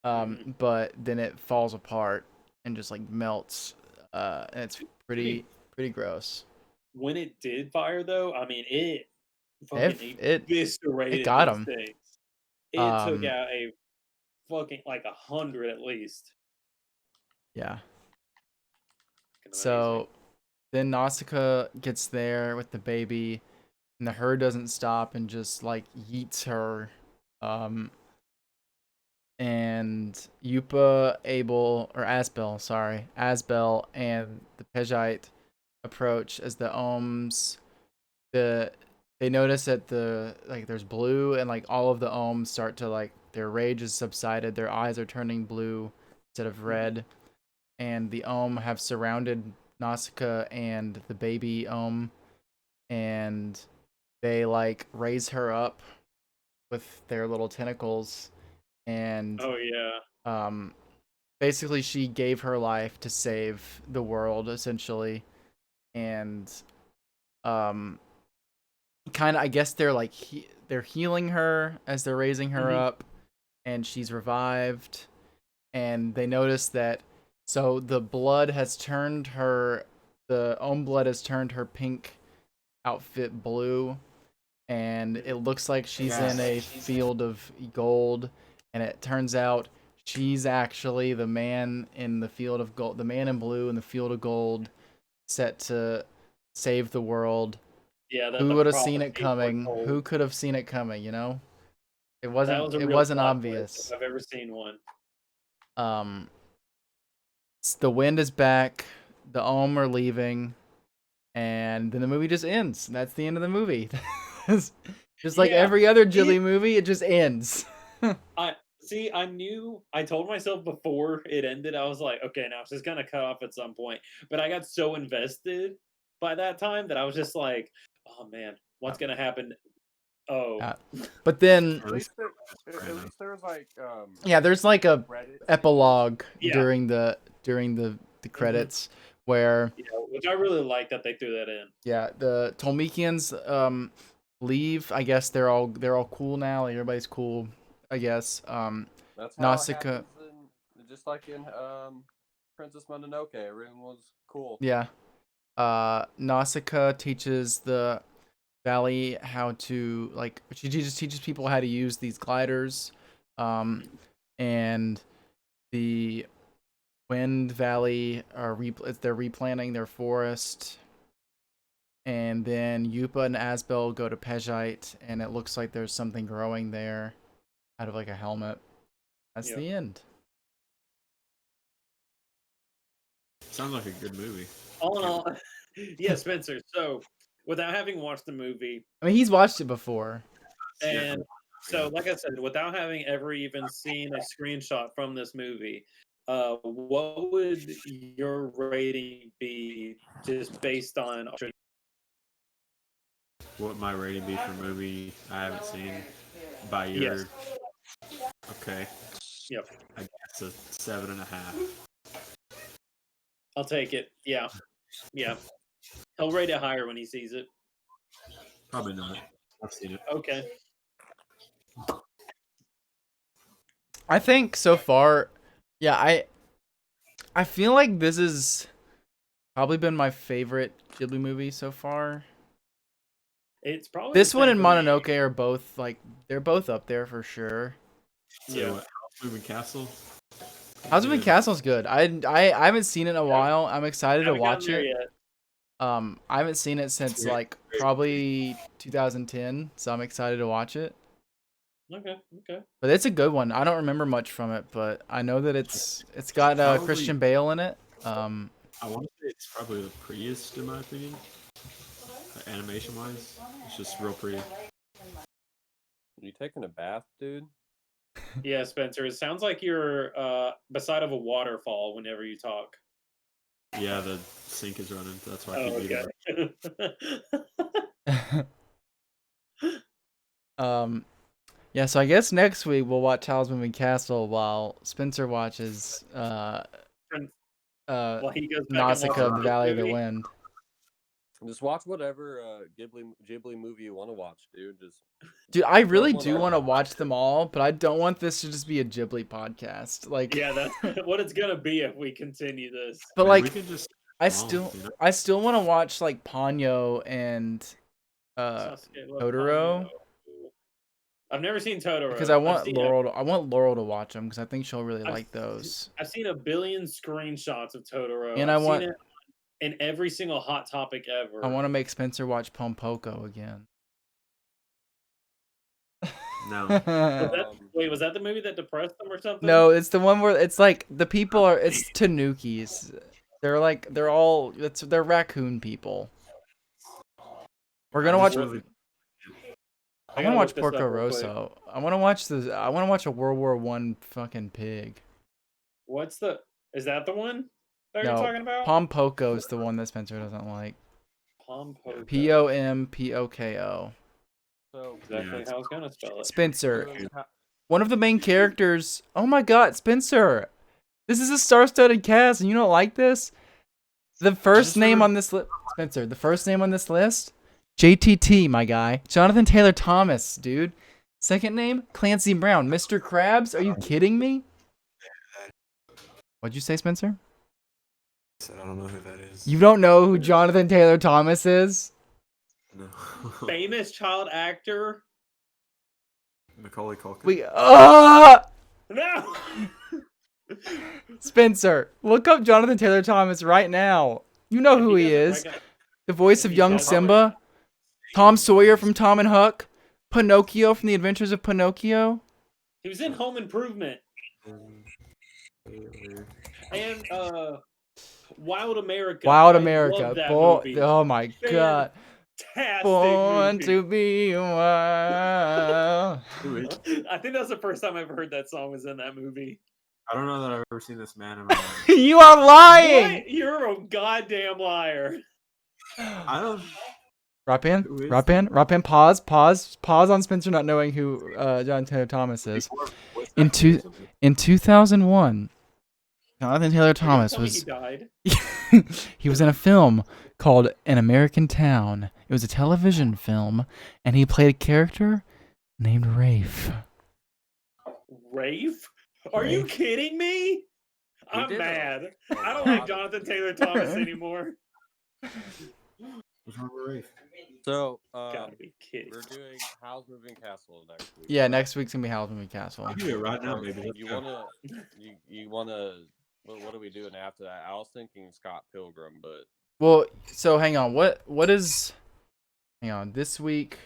but then it falls apart and just like melts, and it's pretty gross. When it did fire though, I mean it fucking It eviscerated got these him. things. It took Um, out a fucking like 100 at least. yeah. Fucking So then Nausicaa gets there with the baby, and the herd doesn't stop and just like yeets her. And Yupa, Asbel, and the Pejite approach as the Ohms. They notice that there's blue and like all of the Ohms start to like their rage has subsided. Their eyes are turning blue instead of red, and the Ohm have surrounded Nausicaa and the baby Ohm, and they like raise her up with their little tentacles, and Oh yeah. basically she gave her life to save the world essentially, and kind of I guess they're like they're healing her as they're raising her up, and she's revived, and they notice that so the own blood has turned her pink outfit blue, and it looks like she's in a field of gold, and it turns out she's actually the man in the field of gold, the man in blue in the field of gold, set to save the world. Yeah, that Who the would have seen it prophecy coming? foretold. Who could have seen it coming? You know, it That wasn't. was a It real wasn't plot twist obvious. if I've ever seen one. Um, the wind is back. The Ohm are leaving, and then the movie just ends. That's the end of the movie. Just like Yeah, every other Ghibli movie, it just ends. I told myself before it ended, I was like, okay, now it's just gonna cut off at some point. But I got so invested by that time that I was just like, oh man, what's gonna happen? Oh, But then, At least there was like yeah, there's like a credits. epilogue Yeah. during the credits where yeah, which I really like that they threw that in. yeah, the Tolmekians leave. I guess they're all cool now. Like, everybody's cool, I guess. That's how Nausicaa. it happens just like in Princess Mononoke. Everyone was cool. Yeah. Nausicaa teaches the Valley how to like. She just teaches people how to use these gliders, and the Wind Valley they're replanting their forest. And then Yupa and Asbel go to Pejite, and it looks like there's something growing there out of like a helmet. That's Yep. the end. Sounds like a good movie. All in all, yeah, Spencer. So, without having watched the movie, I mean, he's watched it before. and so, like I said, without having ever even seen a screenshot from this movie, what would your rating be just based on? What my rating be for a movie I haven't seen by your? Yes. Okay. Yep. I guess a 7.5. I'll take it. Yeah. Yeah. He'll rate it higher when he sees it. Probably not. I've seen it. Okay. I think so far, yeah, I feel like this has probably been my favorite Ghibli movie so far. It's probably This the one same and for me. Mononoke are both like they're both up there for sure. So Yeah. what, House Moving Castle? House of Good. Castle's good. I haven't seen it in a while. I'm excited to Haven't gotten watch there it. yet. I haven't seen it since Great- like great probably 2010, so I'm excited to watch it. Okay. But it's a good one. I don't remember much from it, but I know that it's got Probably- Christian Bale in it. I want to say it's probably the prettiest in my opinion, animation wise. It's just real pretty. Are you taking a bath, dude? Yeah, Spencer. It sounds like you're beside of a waterfall whenever you talk. Yeah, the sink is running. That's why I Oh, keep okay. Yeah, so I guess next week we'll watch Howl's Moving Castle while Spencer watches Well, he goes back and Nausicaa of the watches Valley of the movie. Wind. Just watch whatever Ghibli movie you want to watch, dude. Dude, I really one do on. want to watch them all, but I don't want this to just be a Ghibli podcast. Like, Yeah, that's what it's gonna be if we continue this. but we like, can just I long, still, you know? I still want to watch like Ponyo and Sasuke loves Totoro Ponyo. I've never seen Totoro because I I've want seen- Laurel to watch them because I think she'll really I've like those. I've seen a billion screenshots of Totoro. And I've I want- seen it in every single Hot Topic ever. I want to make Spencer watch Pompoko again. No. Was that the movie that depressed them or something? No, it's the one where it's like the people are it's Tanukis. They're raccoon people. We're gonna I'm watch. just really- I gotta want to look watch this Porco up real quick. Rosso. I want to watch a World War One fucking pig. Is that the one that No, you're talking about? Pompoko is the one that Spencer doesn't like. Pompoko. Pompoko. So Exactly Yeah. how I was gonna spell it. Spencer, so one of the main characters. Oh my God, Spencer! This is a star-studded cast, and you don't like this? The first just name remember- on this list, Spencer. The first name on this list, JTT, my guy, Jonathan Taylor Thomas, dude. Second name, Clancy Brown, Mr. Krabs. Are you kidding me? What'd you say, Spencer? I don't know who that is. You don't know who Jonathan Taylor Thomas is? No. Famous child actor. Macaulay Culkin. No. Spencer, look up Jonathan Taylor Thomas right now. You know who he is. The voice of He young doesn't Simba, Tom Sawyer from Tom and Huck, Pinocchio from The Adventures of Pinocchio. He was in Home Improvement and Wild America. Wild I America. love that Boy, movie. oh my God. Fantastic Born movie. to be wild. I think that's the first time I ever heard that song was in that movie. I don't know that I've ever seen this man in my life. You are lying. What? You're a goddamn liar. I don't. Rapan, Who is Rapan, pause on Spencer not knowing who Jonathan Taylor Thomas is. In 2001, Jonathan Taylor Thomas Tell me was he died. he was in a film called An American Town. It was a television film, and he played a character named Rafe. Rafe? Are you Rafe. kidding me? I'm did a- mad. a I don't lot like of- Jonathan Taylor Thomas anymore. What's wrong with Rafe? So Gotta be kidding. we're doing Howl's Moving Castle next week. Yeah, right? next week's gonna be Howl's Moving Castle. I'll do it right now, Or maybe. Let's You go. wanna what are we doing after that? I was thinking Scott Pilgrim, but Well, so hang on. What is? Hang on. This week,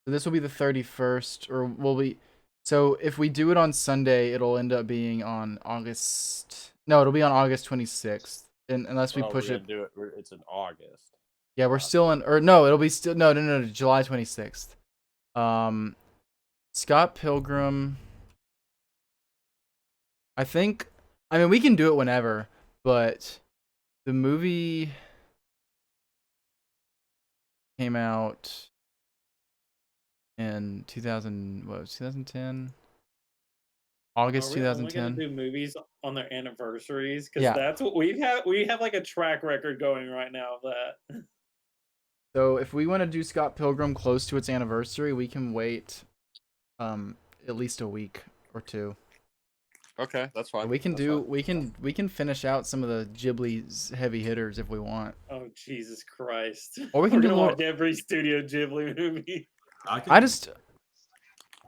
this will be the 31st, or will be? So if we do it on Sunday, it'll end up being on August. No, it'll be on August 26th, unless we oh, push we're it. gonna do it. It's in August. Yeah, we're still in, or no, it'll be still no, July 26th. Scott Pilgrim. I mean, we can do it whenever, but the movie came out in 2010? August Are we only 2010. gonna do movies on their anniversaries? Because Yeah. that's what we have like a track record going right now of that. So if we want to do Scott Pilgrim close to its anniversary, we can wait at least a week or two. Okay, that's fine. We can That's do fine. we can finish out some of the Ghibli's heavy hitters if we want. Oh Jesus Christ! Or we can We're do gonna Lord. watch every Studio Ghibli movie. I I can. just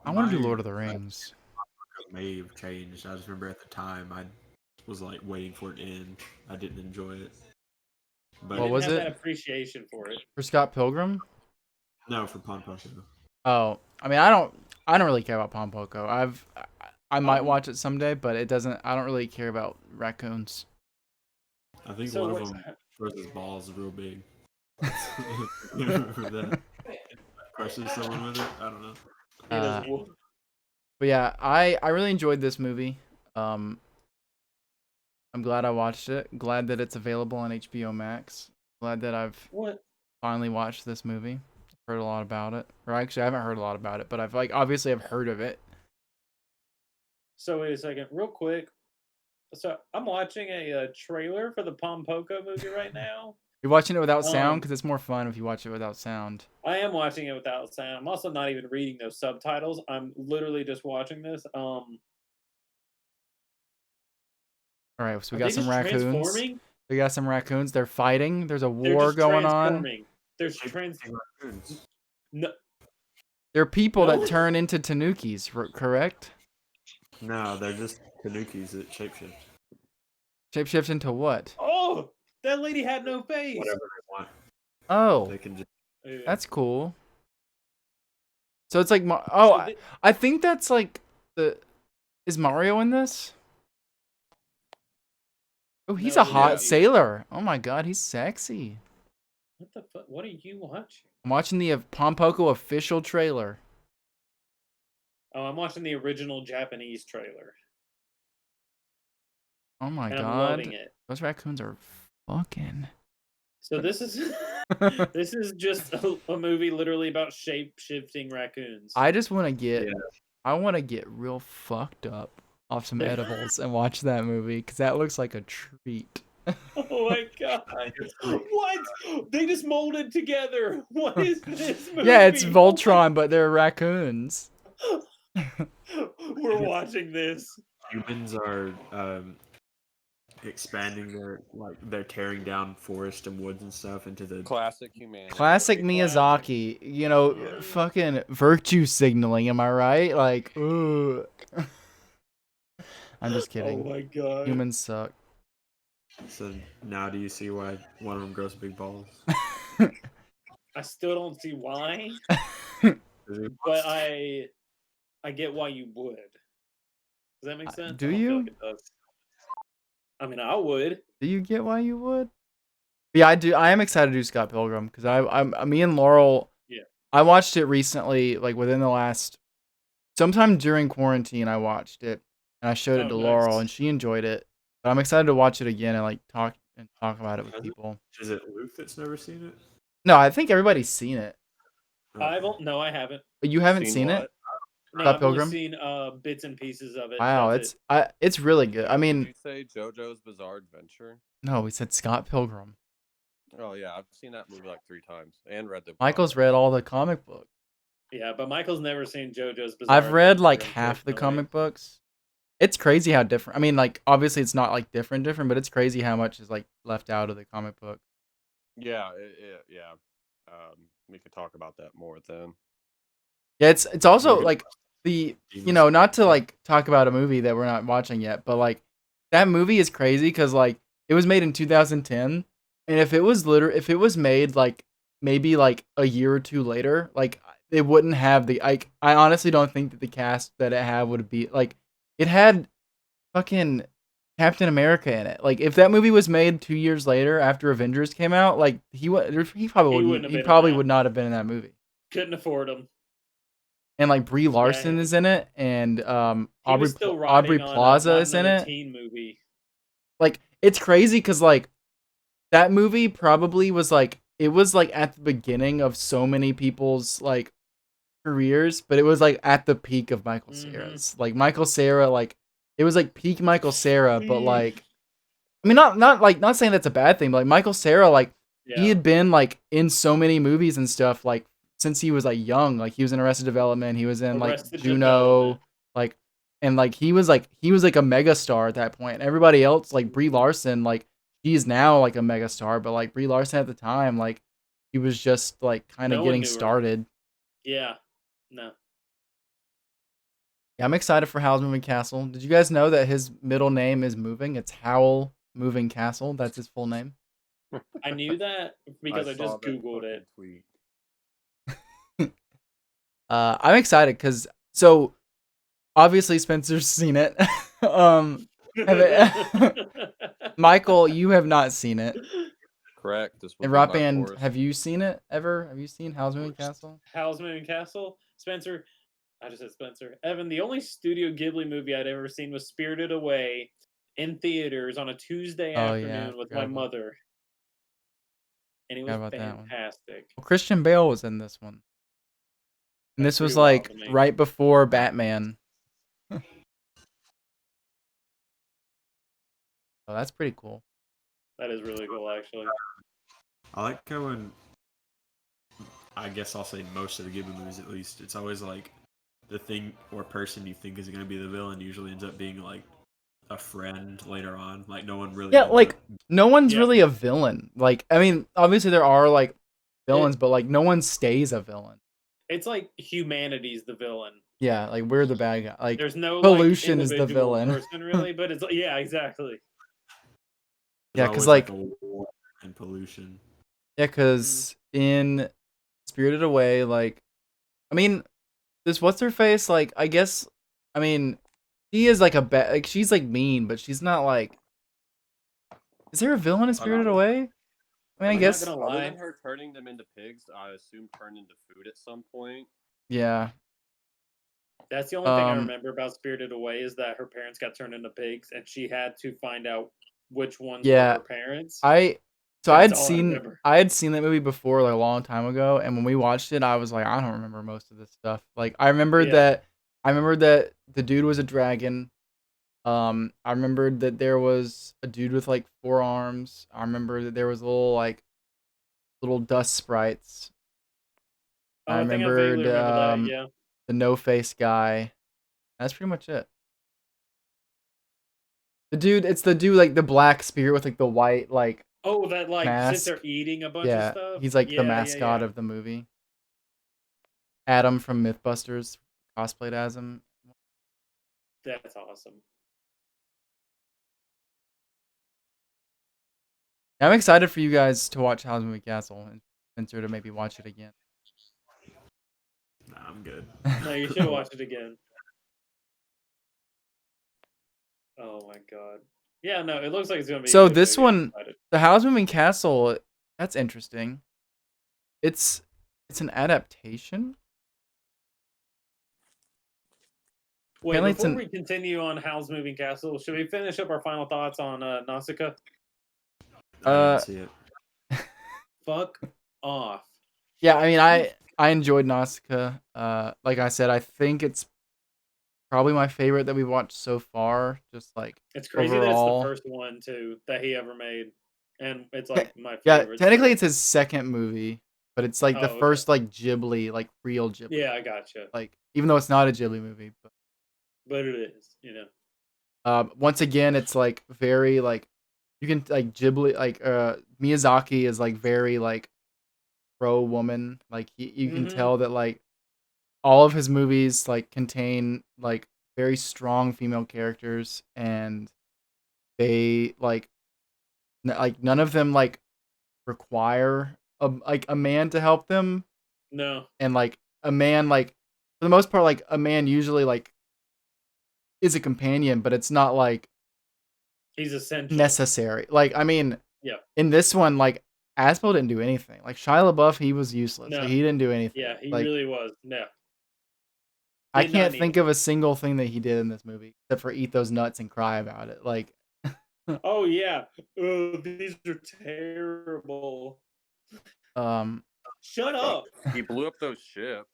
I want to do my- Lord of the Rings. may have changed. I just remember at the time I was like waiting for it to end. I didn't enjoy it. But What Didn't was have it? that appreciation for it. For Scott Pilgrim? no, for Pon Poco. Oh, I mean, I don't really care about Pompoko. I might Um, watch it someday, but it doesn't. I don't really care about raccoons. I think So one of what's- them throws his balls real big. Remember that? Crushes someone with it? I don't know. He does Uh, wo- But yeah, I really enjoyed this movie. I'm glad I watched it. Glad that it's available on HBO Max. Glad that I've what? finally watched this movie. Heard a lot about it. Or actually, I haven't heard a lot about it, but I've obviously I've heard of it. So wait a second, real quick. So I'm watching a trailer for the Pompoko movie right now. You're watching it without sound Um, because it's more fun if you watch it without sound. I am watching it without sound. I'm also not even reading those subtitles. I'm literally just watching this. All right, so we Are got they some just raccoons. transforming? We got some raccoons. They're fighting. There's a They're war just going on. transforming. There's trans. Raccoons. No, They're people No. that turn into tanukis, correct? No, they're just tanukis that shapeshift. Shapeshift into what? oh, that lady had no face. Whatever they want. Oh, They can just. Yeah. that's cool. So it's like, So I think that's like is Mario in this? Oh, he's No, a hot yeah. sailor. Oh my god, he's sexy. what the fuck? What are you watching? I'm watching the Pompoko official trailer. Oh, I'm watching the original Japanese trailer, Oh my and I'm god, loving it. those raccoons are fucking. So this is this is just a movie literally about shape shifting raccoons. I just want to get, Yeah. I want to get real fucked up off some Yeah. edibles and watch that movie because that looks like a treat. Oh my god! What? They just molded together. What is this movie? Yeah, it's Voltron, but they're raccoons. We're watching this. Humans are expanding they're tearing down forest and woods and stuff into the. Classic humanity. Classic Classic. Miyazaki, you know, fucking virtue signaling. Am I right? Like, ooh. I'm just kidding. Oh my god. Humans suck. So now do you see why one of them grows big balls? I still don't see why, 'Cause he but I get why you would. Does that make sense? do I don't feel you? like it does. I mean, I would. Do you get why you would? Yeah, I do. I am excited to do Scott Pilgrim because me and Laurel. Yeah. I watched it recently, like within the last, sometime during quarantine. I watched it and I showed it Oh, to nice. Laurel and she enjoyed it. But I'm excited to watch it again and like talk about it with people. Is it Luke that's never seen it? No, I think everybody's seen it. No, I haven't. But you haven't Seen seen what? it? No, Scott I've only Pilgrim? seen bits and pieces of it. Wow, That's it. it's really good. I Did mean, you say JoJo's Bizarre Adventure? no, we said Scott Pilgrim. Oh yeah, I've seen that movie like 3 times and read the. Michael's comic. read all the comic books. Yeah, but Michael's never seen JoJo's Bizarre I've read like Adventure, half the unfortunately. comic books. It's crazy how different. I mean, like obviously it's not like different, but it's crazy how much is like left out of the comic book. Yeah, yeah. We could talk about that more then. Yeah, it's also Maybe- like not to like talk about a movie that we're not watching yet, but like that movie is crazy because like it was made in 2010, and if it was made like maybe like a year or two later, like it wouldn't have the I honestly don't think that the cast that it had would be like it had fucking Captain America in it. Like if that movie was made 2 years later after Avengers came out, like he wouldn't have been in probably that. would not have been in that movie. Couldn't afford them. And like Brie Larson Yeah. is in it, and He Aubrey was still Aubrey riding on Plaza not is in another it. teen movie. Like it's crazy because like that movie probably was like it was like at the beginning of so many people's like careers, but it was like at the peak of Michael Mhm. Cera's. Like Michael Cera, like it was like peak Michael Cera, but Peak. like I mean not saying that's a bad thing, but like Michael Cera, like Yeah. he had been like in so many movies and stuff like since he was like young. Like he was in Arrested Development, he was in like Arrested Juno, Development. like and like he was like a mega star at that point. Everybody else, like Brie Larson, like she's now like a mega star, but like Brie Larson at the time, like he was just like kind of No one getting knew her. started. Yeah. No. Yeah, I'm excited for Howl's Moving Castle. Did you guys know that his middle name is Moving? It's Howl Moving Castle. That's his full name. I knew that because I saw just that Googled fucking it. tweet. I'm excited because so obviously Spencer's seen it. Michael, you have not seen it. Correct. This would And be my Rock Band, fourth. have you seen it ever? Have you seen Howl's Moving Castle? Howl's Moving Castle? Spencer. I just said Spencer. Evan, the only Studio Ghibli movie I'd ever seen was Spirited Away in theaters on a Tuesday Oh, yeah, afternoon I with forgot my about- mother. And it was about that one. fantastic. Well, Christian Bale was in this one. And That's this was pretty wild like to me. right before Batman. Oh, that's pretty cool. That is really cool, actually. I like how when, I guess I'll say most of the Ghibli movies at least, it's always like the thing or person you think is going to be the villain usually ends up being like a friend later on. Like no one really. Yeah, ends like up- no one's Yeah. really a villain. Like, I mean, obviously there are like villains, but like no one stays a villain. It's like humanity's the villain. Yeah, like we're the bad guy. Like There's no pollution like, is the individual villain. person really, but it's like, yeah, exactly. Yeah, there's 'cause, always, like- a war and pollution. Yeah, because in Spirited Away, like, I mean, this what's her face? Like, I guess, I mean, she is like a bad, like she's like mean, but she's not like. Is there a villain in Spirited know. Away? I mean, I I'm guess. not gonna Other lie. than her turning them into pigs, I assume turned into food at some point. Yeah. That's the only thing I Um, remember about Spirited Away is that her parents got turned into pigs, and she had to find out which ones Yeah, were her parents. I That's had all I seen remember. that movie before like a long time ago, and when we watched it, I was like, I don't remember most of this stuff. Like I remembered Yeah. that the dude was a dragon. I remembered that there was a dude with like 4 arms. I remember that there was little dust sprites. I I think I vaguely remembered remember that. Yeah. the no face guy. That's pretty much it. It's the dude like the black spirit with like the white like Oh, that like sits mask. there eating a bunch of Yeah, stuff. he's like Yeah, the yeah, mascot yeah. of the movie. Adam from Mythbusters cosplayed as him. That's awesome. I'm excited for you guys to watch Howl's Moving Castle and Spencer to maybe watch it again. Nah, I'm good. No, you should watch it again. Oh my god. Yeah, no, it looks like it's gonna be. So a good this movie. I'm one, excited. the Howl's Moving Castle, that's interesting. It's an adaptation. Wait, Apparently it's before an- we continue on Howl's Moving Castle, should we finish up our final thoughts on Nausicaä? I didn't see it. Fuck off. Yeah, I mean, I enjoyed Nausicaä. Like I said, I think it's probably my favorite that we've watched so far. Just like It's crazy overall. that it's the first one too that he ever made, and it's like my Yeah, favorite. technically so- it's his second movie, but it's like the Oh, okay. first like Ghibli, like real Ghibli. Yeah, I gotcha. Like even though it's not a Ghibli movie, But it is, you know. once again, it's like very like you can like Ghibli like Miyazaki is like very like pro woman. Like you can Mhm. tell that like all of his movies like contain like very strong female characters, and they like none of them like require a man to help them, No. and like a man like for the most part like a man usually like is a companion, but it's not like He's essential. necessary. Like I mean, Yeah. in this one like Aspel didn't do anything. Like Shia LaBeouf, he was useless. No. Like, he didn't do anything. Yeah, he like, really was. No. I Did not can't need think it. of a single thing that he did in this movie except for eat those nuts and cry about it. Like, Oh yeah. Oh, these are terrible. Shut up. He blew up those ships.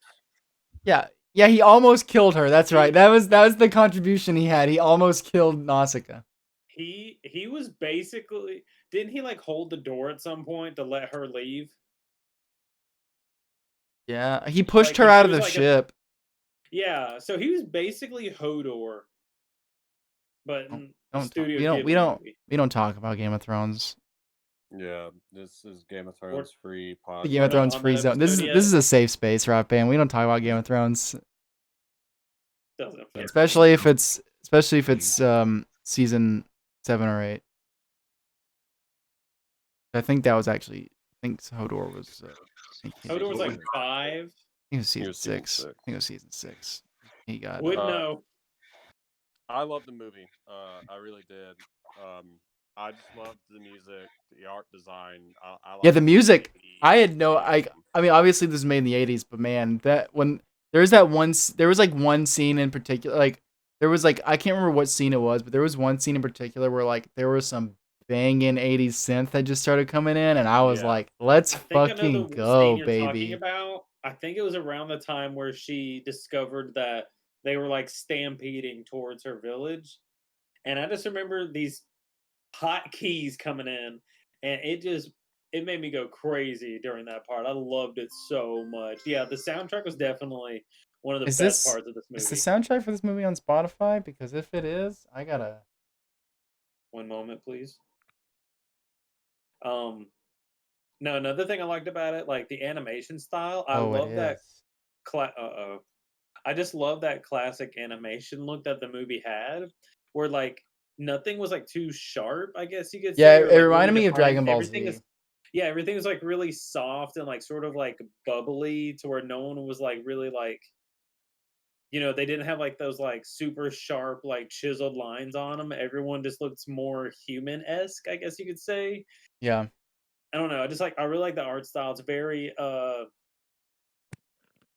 yeah, he almost killed her. That's right. That was the contribution he had. He almost killed Nausicaä. He was basically, didn't he like hold the door at some point to let her leave? Yeah, he pushed Like, her he out of was the like a- ship. Yeah, so he was basically Hodor but Don't- in the don't talk- Studio we don't- we Ghibli don't- movie. We don't talk about Game of Thrones. Yeah, this is Game of Thrones free podcast. The Game of We're not Thrones on free that zone. This episode is yet. a safe space, Rock Band. We don't talk about Game of Thrones, Doesn't affect me. especially if it's season 7 or 8. I think that was actually. I think Hodor was. Hodor was like 5. I think it was season was season 6. I 6. think it was season 6. He got. Would know. I love the movie. I really did. I just loved the music, the art design. I Yeah, like the music. 80s I had no. theme. I mean, obviously this was made in the 80s, but man, that when there was like one scene in particular, like there was like I can't remember what scene it was, but there was one scene in particular where like there was some banging 80s synth that just started coming in, and I was Yeah. like, let's I think I know fucking the go, scene you're baby. talking about. I think it was around the time where she discovered that they were like stampeding towards her village, and I just remember these hot keys coming in, and it made me go crazy during that part. I loved it so much. Yeah, the soundtrack was definitely one of the best parts of this movie. Is the soundtrack for this movie on Spotify? Because if it is, I gotta. One moment, please. No, another thing I liked about it, like the animation style. I love that. I just love that classic animation look that the movie had, where like nothing was like too sharp. I guess you could say. Yeah, or, it like, reminded really me of defined. Dragon Ball Everything Z. is, yeah, everything was like really soft and like sort of like bubbly, to where no one was like really like, they didn't have like those like super sharp like chiseled lines on them. Everyone just looks more human-esque, I guess you could say. Yeah. I don't know. I really like the art style. It's very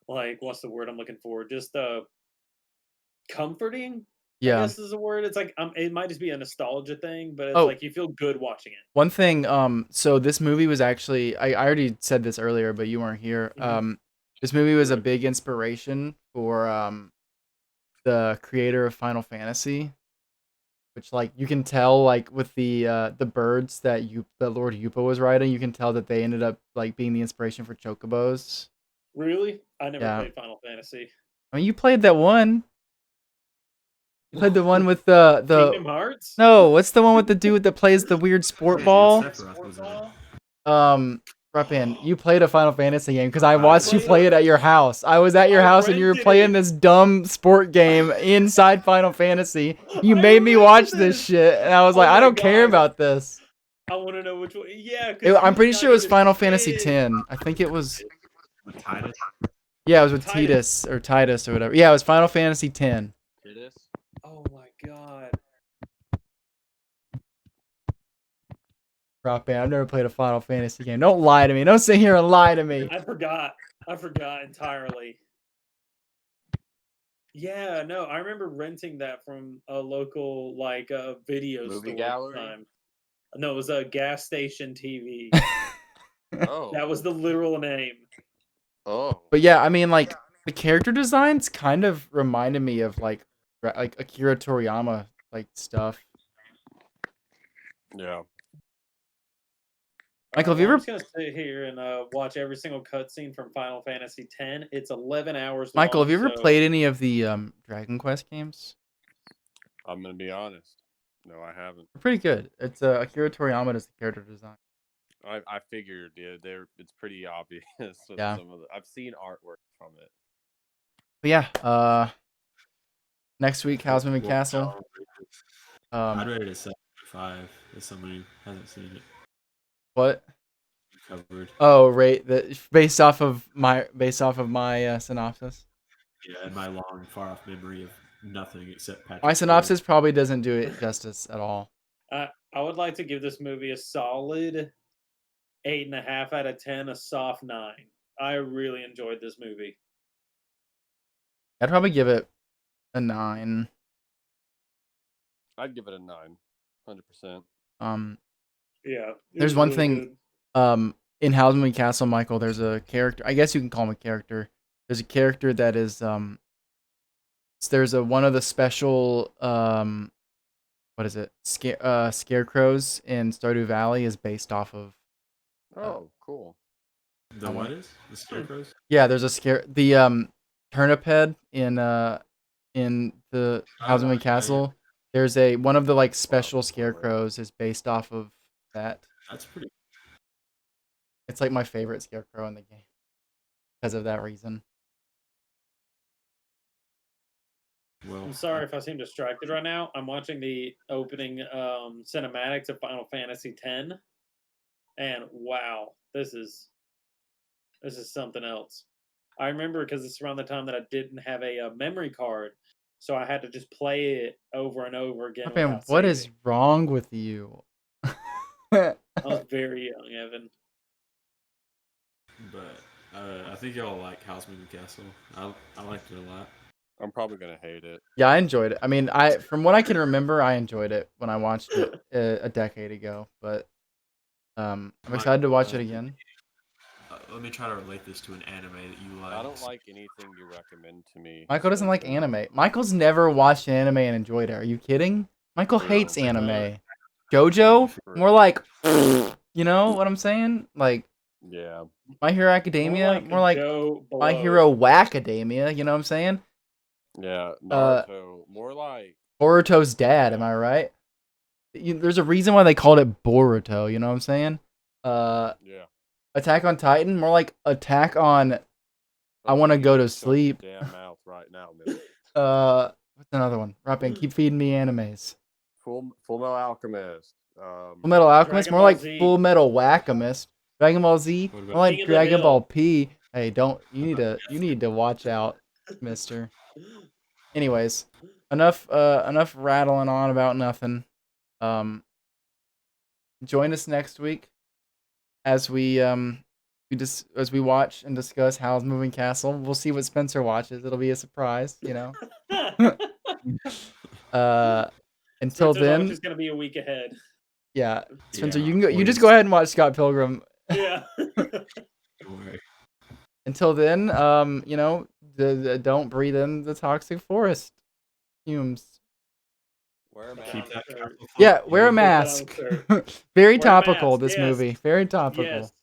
like, what's the word I'm looking for? Just comforting. Yeah. I guess is the word. It's like it might just be a nostalgia thing, but it's Oh. like you feel good watching it. One thing, so this movie was actually I already said this earlier, but you weren't here. Mhm. This movie was a big inspiration for the creator of Final Fantasy, which like you can tell like with the birds that Lord Yupa was riding, you can tell that they ended up like being the inspiration for chocobos. Really? I never Yeah. played Final Fantasy. I mean, you played that one. You played the one with the Kingdom Hearts? No, what's the one with the dude that plays the weird sport ball? Sephiroth was in it. Rapin, you played a Final Fantasy game because I watched you played play it. it at your house. I was at your I house and you were rented playing it. this dumb sport game inside Final Fantasy. You I made me remember watch this this. shit, and I was Oh like, I my don't care God. about this. I want to know which one. Yeah, 'cause I'm you pretty got sure it was this Final Fantasy big- X. I think it was. With Titus. Yeah, it was with Titus. Titus or whatever. Yeah, it was Final Fantasy X. Oh my God. Rock Band, I've never played a Final Fantasy game. Don't lie to me. Don't sit here and lie to me. I forgot entirely. Yeah, no, I remember renting that from a local like video Movie store gallery? at the time. No, it was a gas station TV. Oh. That was the literal name. Oh. But yeah, I mean, like the character designs kind of reminded me of like Akira Toriyama like stuff. Yeah. Michael, have you I'm ever? just gonna sit here and watch every single cutscene from Final Fantasy X. It's 11 hours Michael, long. have you ever so- played any of the Dragon Quest games? I'm gonna be honest. No, I haven't. They're pretty good. It's Akira Toriyama does the character design. I figured, dude. It's pretty obvious. With Yeah. some of I've seen artwork from it. But yeah, next week, How's Moving Castle? I'd rate it a 7.5 as somebody who hasn't seen it What? covered. Oh, right. Based off of my synopsis. Yeah, and my long, far off memory of nothing except Patrick. My synopsis probably doesn't do it justice at all. I would like to give this movie a solid 8.5 out of 10, a soft 9. I really enjoyed this movie. I'd probably give it a 9. I'd give it a 9, 100%. Yeah. it There's was one really thing- good. In How's Moving Castle, Michael, there's a character. I guess you can call him a character. There's a character that is there's one of the special what is it? Scarecrows in Stardew Valley is based off of. Oh, cool. The what is? The scarecrows? Yeah, there's the turnip head in the How's Moving Castle There's one of the like special Wow. scarecrows is based off of that. That's pretty. It's like my favorite scarecrow in the game because of that reason. Well, I'm sorry if I seem distracted right now. I'm watching the opening cinematics of Final Fantasy X, and wow, this is something else. I remember because it's around the time that I didn't have a memory card, so I had to just play it over and over again Man, without what saving. is wrong with you? I was very young, Evan. But I think y'all like Howl's Moving Castle. I liked it a lot. I'm probably gonna hate it. Yeah, I enjoyed it. I mean, from what I can remember, I enjoyed it when I watched it a decade ago. But I'm excited to watch it again. Let me try to relate this to an anime that you like. I don't like anything you recommend to me. Michael doesn't like Spencer. anime. Michael's never watched an anime and enjoyed it. Are you kidding? Michael True. hates anime. JoJo, more like, you know what I'm saying? Like Yeah. My Hero Academia, more like Joe My Blow. Hero Whackademia. You know what I'm saying? Yeah. Naruto. More like Boruto's dad. Am I right? There's a reason why they called it Boruto. You know what I'm saying? yeah. Attack on Titan, more like Attack on. I want to go to sleep. Damn mouth right now, man. What's another one? Rapping, keep feeding me animes. Full Metal Alchemist. Full Metal Alchemist, Dragon more Ball like Z. Full Metal Whack-A-Mist. Dragon Ball Z, What more about like King of the Dragon Hill. Ball P. Hey, you need to watch out, Mister. Anyways, enough rattling on about nothing. Join us next week as we watch and discuss Howl's Moving Castle. We'll see what Spencer watches. It'll be a surprise, you know. Until Spencer's always then, just gonna be a week ahead. yeah, Spencer, Yeah, you can go. You just please. go ahead and watch Scott Pilgrim. Yeah. Don't worry. Until then, you know, don't breathe in the toxic forest fumes. Wear a Keep mask. that castle Yeah, floating. wear a Put that on, mask. sir. Very Wear a topical. mask, This yes. movie, very topical. Yes.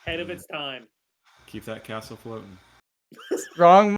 Ahead of its time. Keep that castle floating. Strong.